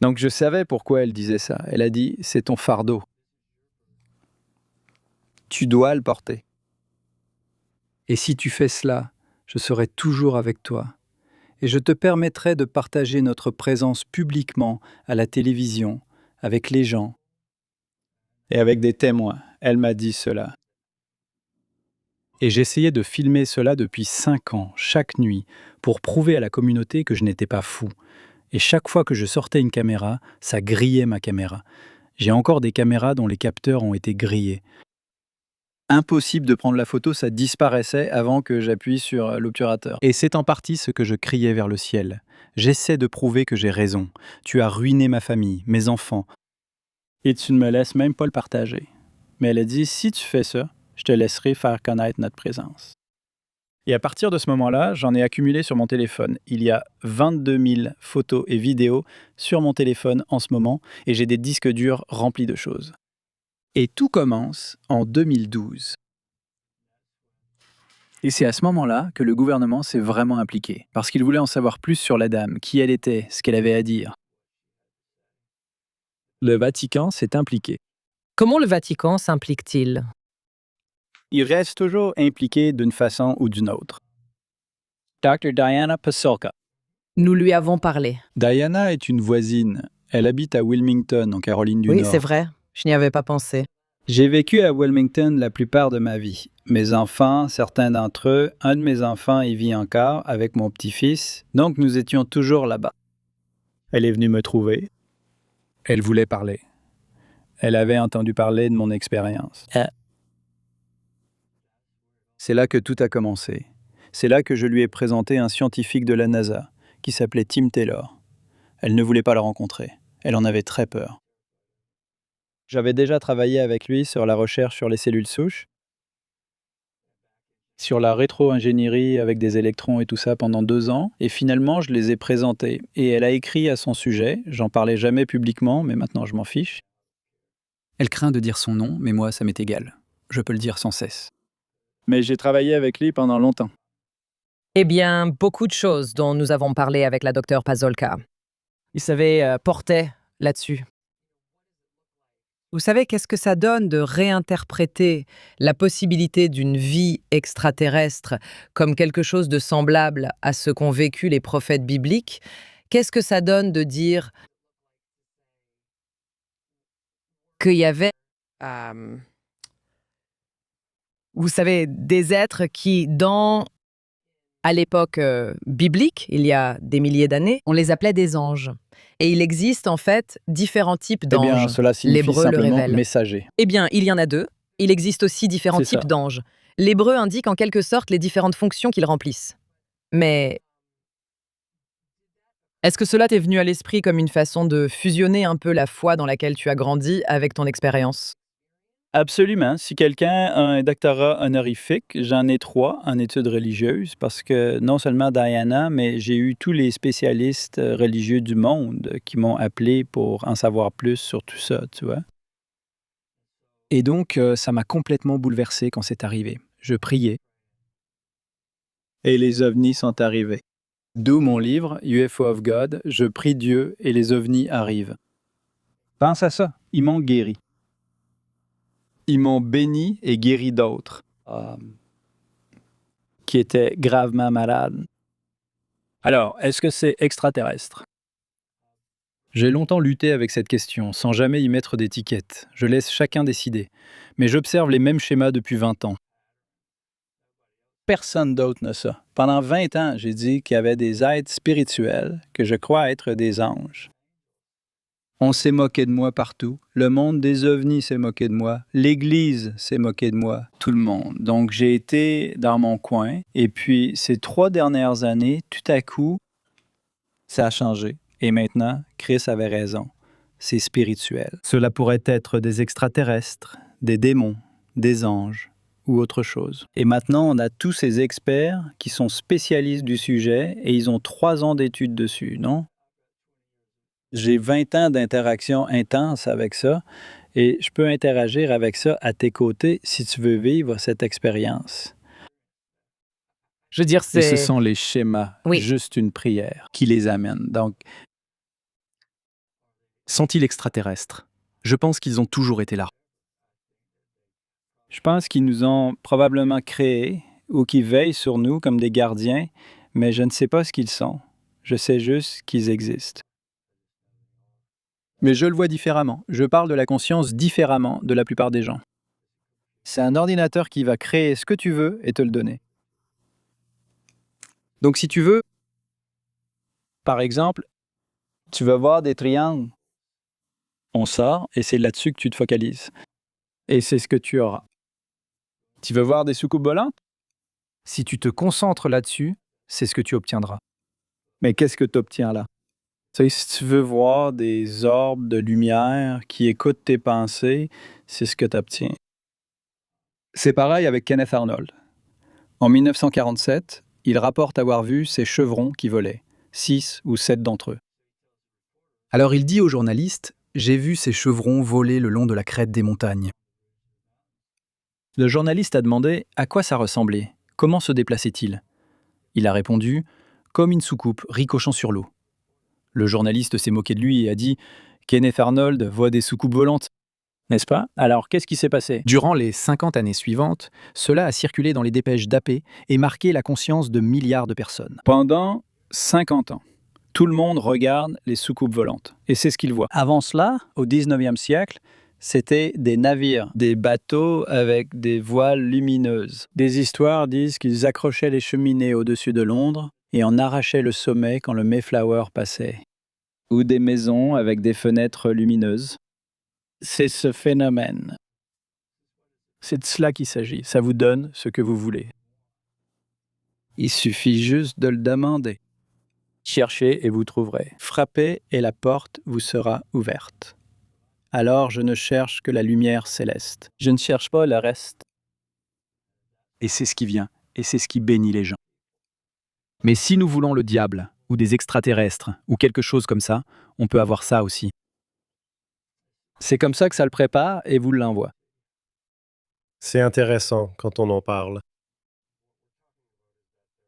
Donc je savais pourquoi elle disait ça. Elle a dit « C'est ton fardeau. Tu dois le porter. Et si tu fais cela, je serai toujours avec toi. Et je te permettrai de partager notre présence publiquement à la télévision, avec les gens et avec des témoins. » Elle m'a dit cela. Et j'essayais de filmer cela depuis 5 ans, chaque nuit, pour prouver à la communauté que je n'étais pas fou. Et chaque fois que je sortais une caméra, ça grillait ma caméra. J'ai encore des caméras dont les capteurs ont été grillés. Impossible de prendre la photo, ça disparaissait avant que j'appuie sur l'obturateur. Et c'est en partie ce que je criais vers le ciel. J'essaie de prouver que j'ai raison. Tu as ruiné ma famille, mes enfants. Et tu ne me laisses même pas le partager. Mais elle a dit, si tu fais ça, je te laisserai faire connaître notre présence. Et à partir de ce moment-là, j'en ai accumulé sur mon téléphone. Il y a 22 000 photos et vidéos sur mon téléphone en ce moment, et j'ai des disques durs remplis de choses. Et tout commence en 2012. Et c'est à ce moment-là que le gouvernement s'est vraiment impliqué, parce qu'il voulait en savoir plus sur la dame, qui elle était, ce qu'elle avait à dire. Le Vatican s'est impliqué. Comment le Vatican s'implique-t-il? Il reste toujours impliqué d'une façon ou d'une autre. Dr. Diana Pasulka. Nous lui avons parlé. Diana est une voisine. Elle habite à Wilmington, en Caroline du Nord. Oui, c'est vrai. Je n'y avais pas pensé. J'ai vécu à Wilmington la plupart de ma vie. Mes enfants, certains d'entre eux, un de mes enfants y vit encore avec mon petit-fils, donc nous étions toujours là-bas. Elle est venue me trouver. Elle voulait parler. Elle avait entendu parler de mon expérience. C'est là que tout a commencé. C'est là que je lui ai présenté un scientifique de la NASA qui s'appelait Tim Taylor. Elle ne voulait pas le rencontrer. Elle en avait très peur. J'avais déjà travaillé avec lui sur la recherche sur les cellules souches, sur la rétro-ingénierie avec des électrons et tout ça pendant 2 ans, et finalement je les ai présentés. Et elle a écrit à son sujet, j'en parlais jamais publiquement, mais maintenant je m'en fiche. Elle craint de dire son nom, mais moi ça m'est égal. Je peux le dire sans cesse. Mais j'ai travaillé avec lui pendant longtemps. Eh bien, beaucoup de choses dont nous avons parlé avec la docteure Pasulka. Il savait porter là-dessus. Vous savez, qu'est-ce que ça donne de réinterpréter la possibilité d'une vie extraterrestre comme quelque chose de semblable à ce qu'ont vécu les prophètes bibliques? Qu'est-ce que ça donne de dire qu'il y avait, euh, vous savez, des êtres qui, à l'époque biblique, il y a des milliers d'années, on les appelait des anges. Et il existe en fait différents types Eh bien, d'anges. cela signifie L'hébreu le simplement révèle. messager. Eh bien, il y en a deux. Il existe aussi différents C'est ça. types d'anges. L'hébreu indique en quelque sorte les différentes fonctions qu'ils remplissent. Mais est-ce que cela t'est venu à l'esprit comme une façon de fusionner un peu la foi dans laquelle tu as grandi avec ton expérience? Absolument. Si quelqu'un a un doctorat honorifique, j'en ai 3 en études religieuses parce que non seulement Diana, mais j'ai eu tous les spécialistes religieux du monde qui m'ont appelé pour en savoir plus sur tout ça, tu vois. Et donc, ça m'a complètement bouleversé quand c'est arrivé. Je priais. Et les ovnis sont arrivés. D'où mon livre, UFO of God, je prie Dieu et les ovnis arrivent. Pense à ça, ils m'ont guéri. Ils m'ont béni et guéri d'autres qui étaient gravement malades. Alors, est-ce que c'est extraterrestre? J'ai longtemps lutté avec cette question, sans jamais y mettre d'étiquette. Je laisse chacun décider. Mais j'observe les mêmes schémas depuis 20 ans. Personne d'autre n'a ça. Pendant 20 ans, j'ai dit qu'il y avait des êtres spirituels que je crois être des anges. On s'est moqué de moi partout. Le monde des ovnis s'est moqué de moi. L'Église s'est moquée de moi. Tout le monde. Donc, j'ai été dans mon coin. Et puis, ces 3 dernières années, tout à coup, ça a changé. Et maintenant, Chris avait raison. C'est spirituel. Cela pourrait être des extraterrestres, des démons, des anges ou autre chose. Et maintenant, on a tous ces experts qui sont spécialistes du sujet et ils ont 3 ans d'études dessus, non? J'ai 20 ans d'interaction intense avec ça et je peux interagir avec ça à tes côtés si tu veux vivre cette expérience. Je veux dire, Et ce c'est... sont les schémas, Oui. juste une prière, qui les amène. Donc, Sont-ils extraterrestres? Je pense qu'ils ont toujours été là. je pense qu'ils nous ont probablement créés ou qu'ils veillent sur nous comme des gardiens, mais je ne sais pas ce qu'ils sont. Je sais juste qu'ils existent. Mais je le vois différemment. Je parle de la conscience différemment de la plupart des gens. C'est un ordinateur qui va créer ce que tu veux et te le donner. Donc si tu veux, par exemple, tu veux voir des triangles, on sort et c'est là-dessus que tu te focalises. Et c'est ce que tu auras. Tu veux voir des soucoupes volantes? Si tu te concentres là-dessus, c'est ce que tu obtiendras. Mais qu'est-ce que tu obtiens là? Tu sais, si tu veux voir des orbes de lumière qui écoutent tes pensées, c'est ce que tu obtiens. C'est pareil avec Kenneth Arnold. En 1947, il rapporte avoir vu ces chevrons qui volaient, 6 ou 7 d'entre eux. Alors il dit aux journalistes, j'ai vu ces chevrons voler le long de la crête des montagnes. Le journaliste a demandé à quoi ça ressemblait, comment se déplaçait-il. Il a répondu, comme une soucoupe ricochant sur l'eau. Le journaliste s'est moqué de lui et a dit, Kenneth Arnold voit des soucoupes volantes. N'est-ce pas? Alors, qu'est-ce qui s'est passé? Durant les 50 années suivantes, cela a circulé dans les dépêches d'AP et marqué la conscience de milliards de personnes. Pendant 50 ans, tout le monde regarde les soucoupes volantes. Et c'est ce qu'il voit. Avant cela, au 19e siècle, c'était des navires, des bateaux avec des voiles lumineuses. Des histoires disent qu'ils accrochaient les cheminées au-dessus de Londres et en arrachaient le sommet quand le Mayflower passait. Ou des maisons avec des fenêtres lumineuses. C'est ce phénomène. C'est de cela qu'il s'agit. Ça vous donne ce que vous voulez. Il suffit juste de le demander. Cherchez et vous trouverez. Frappez et la porte vous sera ouverte. Alors je ne cherche que la lumière céleste. Je ne cherche pas le reste. Et c'est ce qui vient, et c'est ce qui bénit les gens. Mais si nous voulons le diable, ou des extraterrestres, ou quelque chose comme ça, on peut avoir ça aussi. C'est comme ça que ça le prépare et vous l'envoie. C'est intéressant quand on en parle.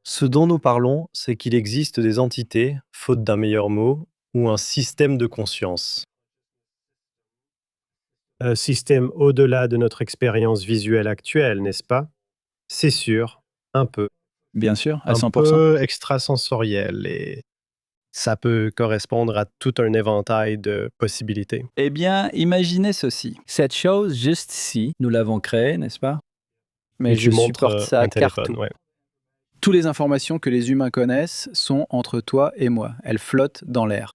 Ce dont nous parlons, c'est qu'il existe des entités, faute d'un meilleur mot, ou un système de conscience. Un système au-delà de notre expérience visuelle actuelle, n'est-ce pas? C'est sûr, un peu. Bien sûr, à Un 100%. peu extrasensoriel et ça peut correspondre à tout un éventail de possibilités. Eh bien, imaginez ceci. Cette chose juste ici, nous l'avons créée, n'est-ce pas? Mais Et je tu montres supporte ça un téléphone, partout. ouais. Toutes les informations que les humains connaissent sont entre toi et moi. Elles flottent dans l'air.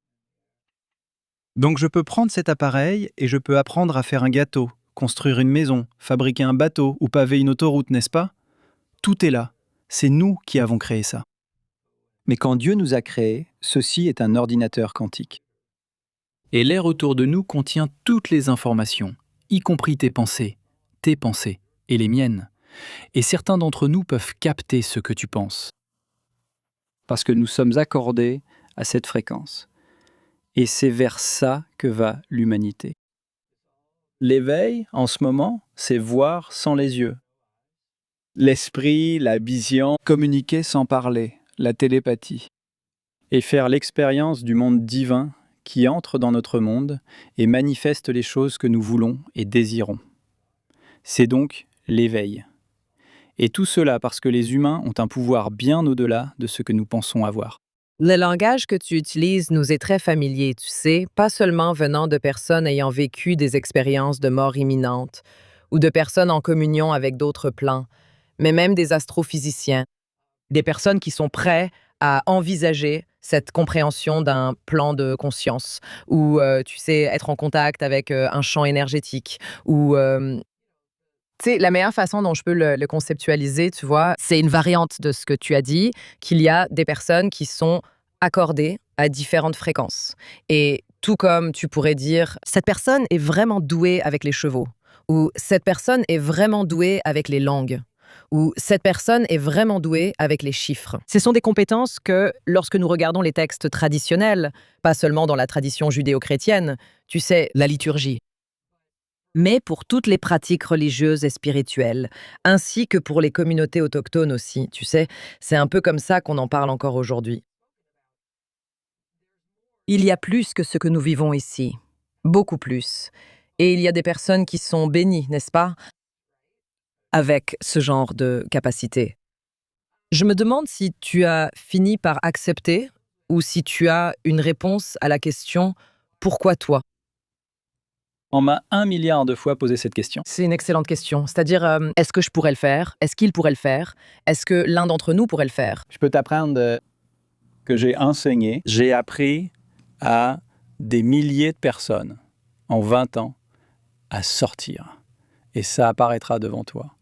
Donc je peux prendre cet appareil et je peux apprendre à faire un gâteau, construire une maison, fabriquer un bateau ou paver une autoroute, n'est-ce pas? Tout est là. C'est nous qui avons créé ça. Mais quand Dieu nous a créés, ceci est un ordinateur quantique. Et l'air autour de nous contient toutes les informations, y compris tes pensées et les miennes. Et certains d'entre nous peuvent capter ce que tu penses. Parce que nous sommes accordés à cette fréquence. Et c'est vers ça que va l'humanité. L'éveil, en ce moment, c'est voir sans les yeux. L'esprit, la vision, communiquer sans parler, la télépathie. Et faire l'expérience du monde divin qui entre dans notre monde et manifeste les choses que nous voulons et désirons. C'est donc l'éveil. Et tout cela parce que les humains ont un pouvoir bien au-delà de ce que nous pensons avoir. Le langage que tu utilises nous est très familier, tu sais, pas seulement venant de personnes ayant vécu des expériences de mort imminente ou de personnes en communion avec d'autres plans, mais même des astrophysiciens, des personnes qui sont prêtes à envisager cette compréhension d'un plan de conscience ou, tu sais, être en contact avec un champ énergétique ou tu sais, la meilleure façon dont je peux le conceptualiser, tu vois, c'est une variante de ce que tu as dit, qu'il y a des personnes qui sont accordées à différentes fréquences. Et tout comme tu pourrais dire, cette personne est vraiment douée avec les chevaux, ou cette personne est vraiment douée avec les langues, ou cette personne est vraiment douée avec les chiffres. Ce sont des compétences que, lorsque nous regardons les textes traditionnels, pas seulement dans la tradition judéo-chrétienne, tu sais, la liturgie, mais pour toutes les pratiques religieuses et spirituelles, ainsi que pour les communautés autochtones aussi, tu sais, c'est un peu comme ça qu'on en parle encore aujourd'hui. Il y a plus que ce que nous vivons ici, beaucoup plus. Et il y a des personnes qui sont bénies, n'est-ce pas, avec ce genre de capacité. Je me demande si tu as fini par accepter ou si tu as une réponse à la question « Pourquoi toi ?» On m'a 1 milliard de fois posé cette question. C'est une excellente question. C'est-à-dire, est-ce que je pourrais le faire? Est-ce qu'il pourrait le faire? Est-ce que l'un d'entre nous pourrait le faire? Je peux t'apprendre que j'ai enseigné. J'ai appris à des milliers de personnes en 20 ans à sortir. Et ça apparaîtra devant toi.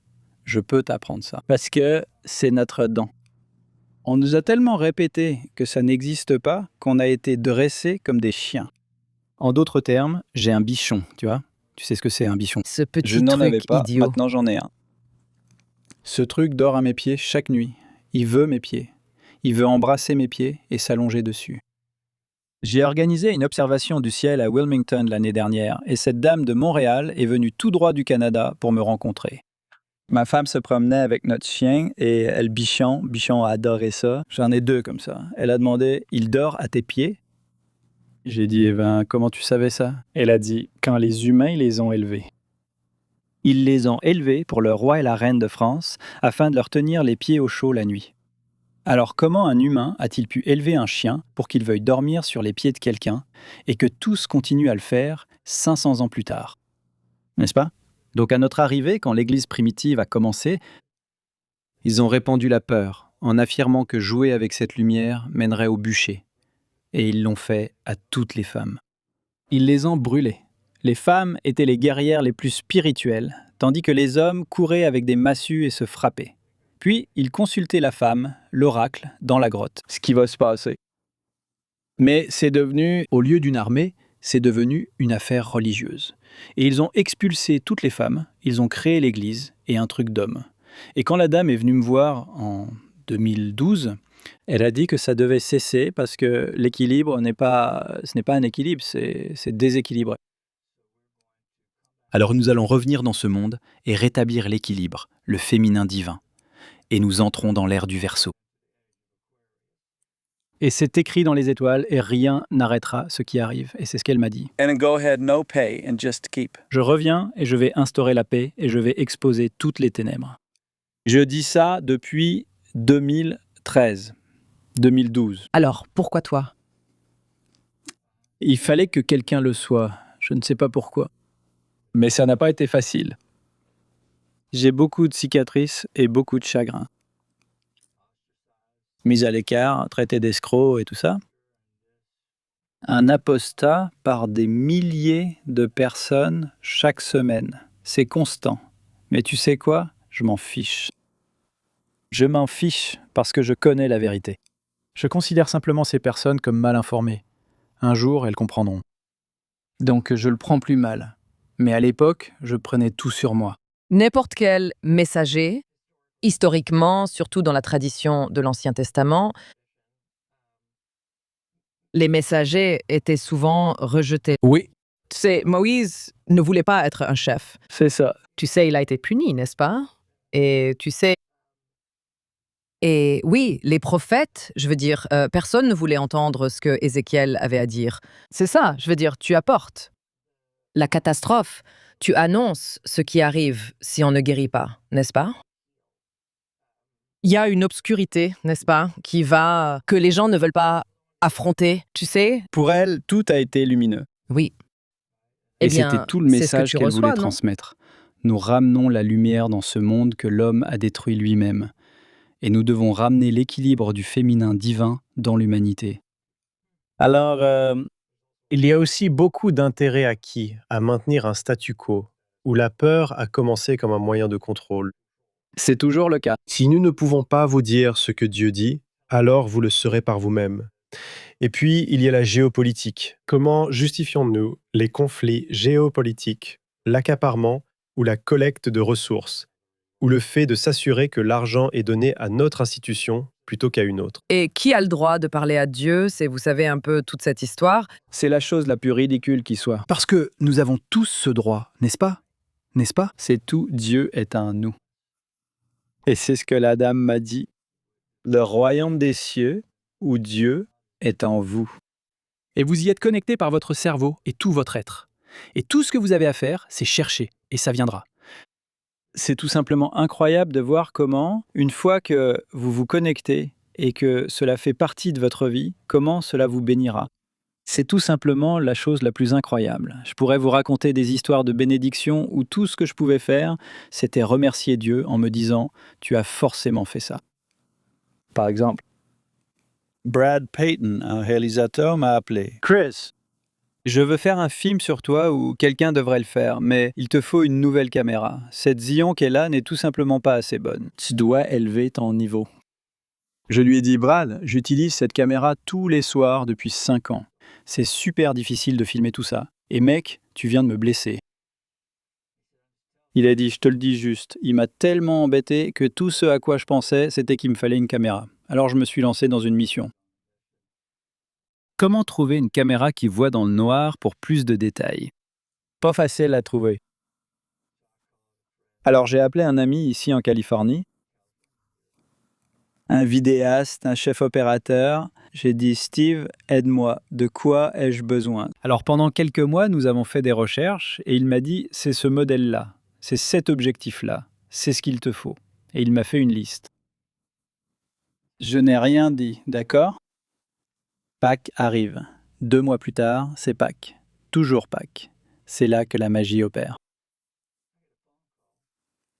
Je peux t'apprendre ça. Parce que c'est notre don. On nous a tellement répété que ça n'existe pas qu'on a été dressés comme des chiens. En d'autres termes, j'ai un bichon, tu vois? Tu sais ce que c'est un bichon? Ce petit Je n'en avais truc pas, idiot. maintenant j'en ai un. Ce truc dort à mes pieds chaque nuit. Il veut mes pieds. Il veut embrasser mes pieds et s'allonger dessus. J'ai organisé une observation du ciel à Wilmington l'année dernière et cette dame de Montréal est venue tout droit du Canada pour me rencontrer. Ma femme se promenait avec notre chien et elle bichon a adoré ça. J'en ai 2 comme ça. Elle a demandé « Il dort à tes pieds ?» J'ai dit « Eh ben, comment tu savais ça ?» Elle a dit « Quand les humains les ont élevés. » Ils les ont élevés pour le roi et la reine de France afin de leur tenir les pieds au chaud la nuit. Alors comment un humain a-t-il pu élever un chien pour qu'il veuille dormir sur les pieds de quelqu'un et que tous continuent à le faire 500 ans plus tard? N'est-ce pas? Donc à notre arrivée, quand l'Église primitive a commencé, ils ont répandu la peur en affirmant que jouer avec cette lumière mènerait au bûcher. Et ils l'ont fait à toutes les femmes. Ils les ont brûlées. Les femmes étaient les guerrières les plus spirituelles, tandis que les hommes couraient avec des massues et se frappaient. Puis, ils consultaient la femme, l'oracle, dans la grotte. Ce qui va se passer. Mais c'est devenu, au lieu d'une armée, c'est devenu une affaire religieuse. Et ils ont expulsé toutes les femmes, ils ont créé l'église et un truc d'homme. Et quand la dame est venue me voir en 2012, elle a dit que ça devait cesser parce que l'équilibre ce n'est pas un équilibre, c'est déséquilibré. Alors nous allons revenir dans ce monde et rétablir l'équilibre, le féminin divin. Et nous entrons dans l'ère du Verseau. Et c'est écrit dans les étoiles et rien n'arrêtera ce qui arrive. Et c'est ce qu'elle m'a dit. And go ahead, no pay, and just keep. Je reviens et je vais instaurer la paix et je vais exposer toutes les ténèbres. Je dis ça depuis 2013, 2012. Alors, pourquoi toi? Il fallait que quelqu'un le soit. Je ne sais pas pourquoi. Mais ça n'a pas été facile. J'ai beaucoup de cicatrices et beaucoup de chagrin. Mise à l'écart, traité d'escroc et tout ça. Un apostat par des milliers de personnes chaque semaine. C'est constant. Mais tu sais quoi? Je m'en fiche. Je m'en fiche parce que je connais la vérité. Je considère simplement ces personnes comme mal informées. Un jour, elles comprendront. Donc je le prends plus mal. Mais à l'époque, je prenais tout sur moi. N'importe quel messager, historiquement, surtout dans la tradition de l'Ancien Testament, les messagers étaient souvent rejetés. Oui, Tu sais, Moïse ne voulait pas être un chef. c'est ça. Tu sais, il a été puni, n'est-ce pas? Et tu sais... Et oui, les prophètes, je veux dire, personne ne voulait entendre ce que Ézéchiel avait à dire. C'est ça, je veux dire, tu apportes la catastrophe, tu annonces ce qui arrive si on ne guérit pas, n'est-ce pas? Il y a une obscurité, n'est-ce pas, que les gens ne veulent pas affronter, tu sais? Pour elle, tout a été lumineux. Oui. Et Eh bien, c'était tout le c'est ce que message tu qu'elle reçois, voulait non? transmettre. Nous ramenons la lumière dans ce monde que l'homme a détruit lui-même. Et nous devons ramener l'équilibre du féminin divin dans l'humanité. Alors, il y a aussi beaucoup d'intérêt acquis à maintenir un statu quo, où la peur a commencé comme un moyen de contrôle. C'est toujours le cas. Si nous ne pouvons pas vous dire ce que Dieu dit, alors vous le serez par vous-même. Et puis, il y a la géopolitique. Comment justifions-nous les conflits géopolitiques, l'accaparement ou la collecte de ressources, ou le fait de s'assurer que l'argent est donné à notre institution plutôt qu'à une autre? Et qui a le droit de parler à Dieu? C'est, vous savez, un peu toute cette histoire. C'est la chose la plus ridicule qui soit. Parce que nous avons tous ce droit, n'est-ce pas? N'est-ce pas? C'est tout, Dieu est un nous. Et c'est ce que la dame m'a dit. Le royaume des cieux, où Dieu est en vous. Et vous y êtes connecté par votre cerveau et tout votre être. Et tout ce que vous avez à faire, c'est chercher, et ça viendra. C'est tout simplement incroyable de voir comment, une fois que vous vous connectez et que cela fait partie de votre vie, comment cela vous bénira. C'est tout simplement la chose la plus incroyable. Je pourrais vous raconter des histoires de bénédiction où tout ce que je pouvais faire, c'était remercier Dieu en me disant « Tu as forcément fait ça ». Par exemple, Brad Payton, un réalisateur, m'a appelé. « Chris, je veux faire un film sur toi ou quelqu'un devrait le faire, mais il te faut une nouvelle caméra. Cette Xeon qu'elle a n'est tout simplement pas assez bonne. Tu dois élever ton niveau. » Je lui ai dit « Brad, j'utilise cette caméra tous les soirs depuis 5 ans. C'est super difficile de filmer tout ça. Et mec, tu viens de me blesser. » Il a dit « Je te le dis juste, il m'a tellement embêté que tout ce à quoi je pensais, c'était qu'il me fallait une caméra. Alors je me suis lancé dans une mission. » Comment trouver une caméra qui voit dans le noir pour plus de détails? Pas facile à trouver. Alors j'ai appelé un ami ici en Californie, un vidéaste, un chef opérateur. J'ai dit « Steve, aide-moi, de quoi ai-je besoin ?» Alors pendant quelques mois, nous avons fait des recherches et il m'a dit « C'est ce modèle-là, c'est cet objectif-là, c'est ce qu'il te faut. » Et il m'a fait une liste. Je n'ai rien dit, d'accord? Pâques arrive. 2 mois plus tard, c'est Pâques. Toujours Pâques. C'est là que la magie opère.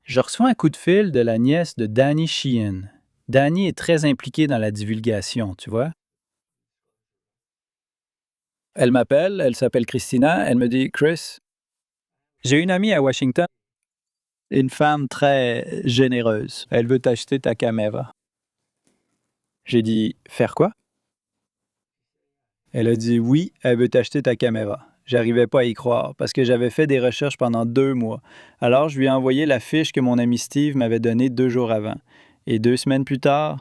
Je reçois un coup de fil de la nièce de Danny Sheehan. Danny est très impliquée dans la divulgation, tu vois. Elle m'appelle, elle s'appelle Christina, elle me dit « Chris, j'ai une amie à Washington, une femme très généreuse. Elle veut t'acheter ta caméra. » J'ai dit « Faire quoi? » Elle a dit « Oui, elle veut t'acheter ta caméra. » J'arrivais pas à y croire parce que j'avais fait des recherches pendant 2 mois. Alors je lui ai envoyé la fiche que mon ami Steve m'avait donnée 2 jours avant. Et 2 semaines plus tard,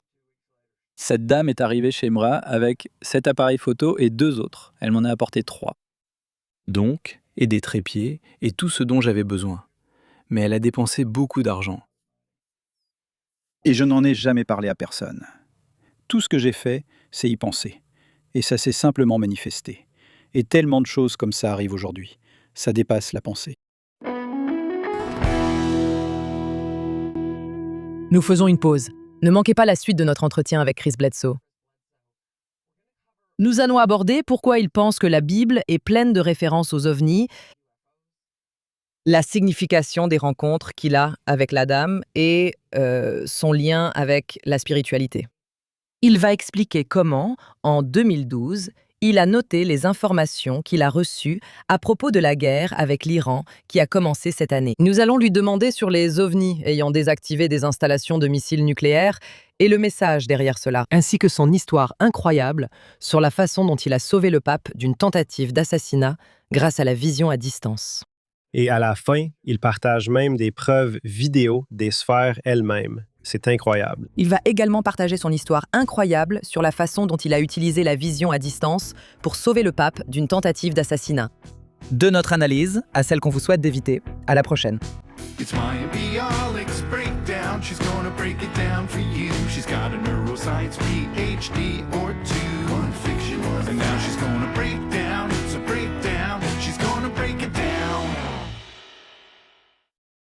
cette dame est arrivée chez moi avec cet appareil photo et 2 autres. Elle m'en a apporté 3. Donc, et des trépieds et tout ce dont j'avais besoin. Mais elle a dépensé beaucoup d'argent. Et je n'en ai jamais parlé à personne. tout ce que j'ai fait, c'est y penser. Et ça s'est simplement manifesté. Et tellement de choses comme ça arrivent aujourd'hui. Ça dépasse la pensée. Nous faisons une pause. Ne manquez pas la suite de notre entretien avec Chris Bledsoe. Nous allons aborder pourquoi il pense que la Bible est pleine de références aux ovnis, la signification des rencontres qu'il a avec la dame et son lien avec la spiritualité. Il va expliquer comment, en 2012, il a noté les informations qu'il a reçues à propos de la guerre avec l'Iran qui a commencé cette année. Nous allons lui demander sur les ovnis ayant désactivé des installations de missiles nucléaires et le message derrière cela, ainsi que son histoire incroyable sur la façon dont il a sauvé le pape d'une tentative d'assassinat grâce à la vision à distance. Et à la fin, il partage même des preuves vidéo des sphères elles-mêmes. C'est incroyable. Il va également partager son histoire incroyable sur la façon dont il a utilisé la vision à distance pour sauver le pape d'une tentative d'assassinat. De notre analyse à celle qu'on vous souhaite d'éviter. À la prochaine. It's Maya Bialik's breakdown. She's gonna break it down for you. She's got a neuroscience PhD or two.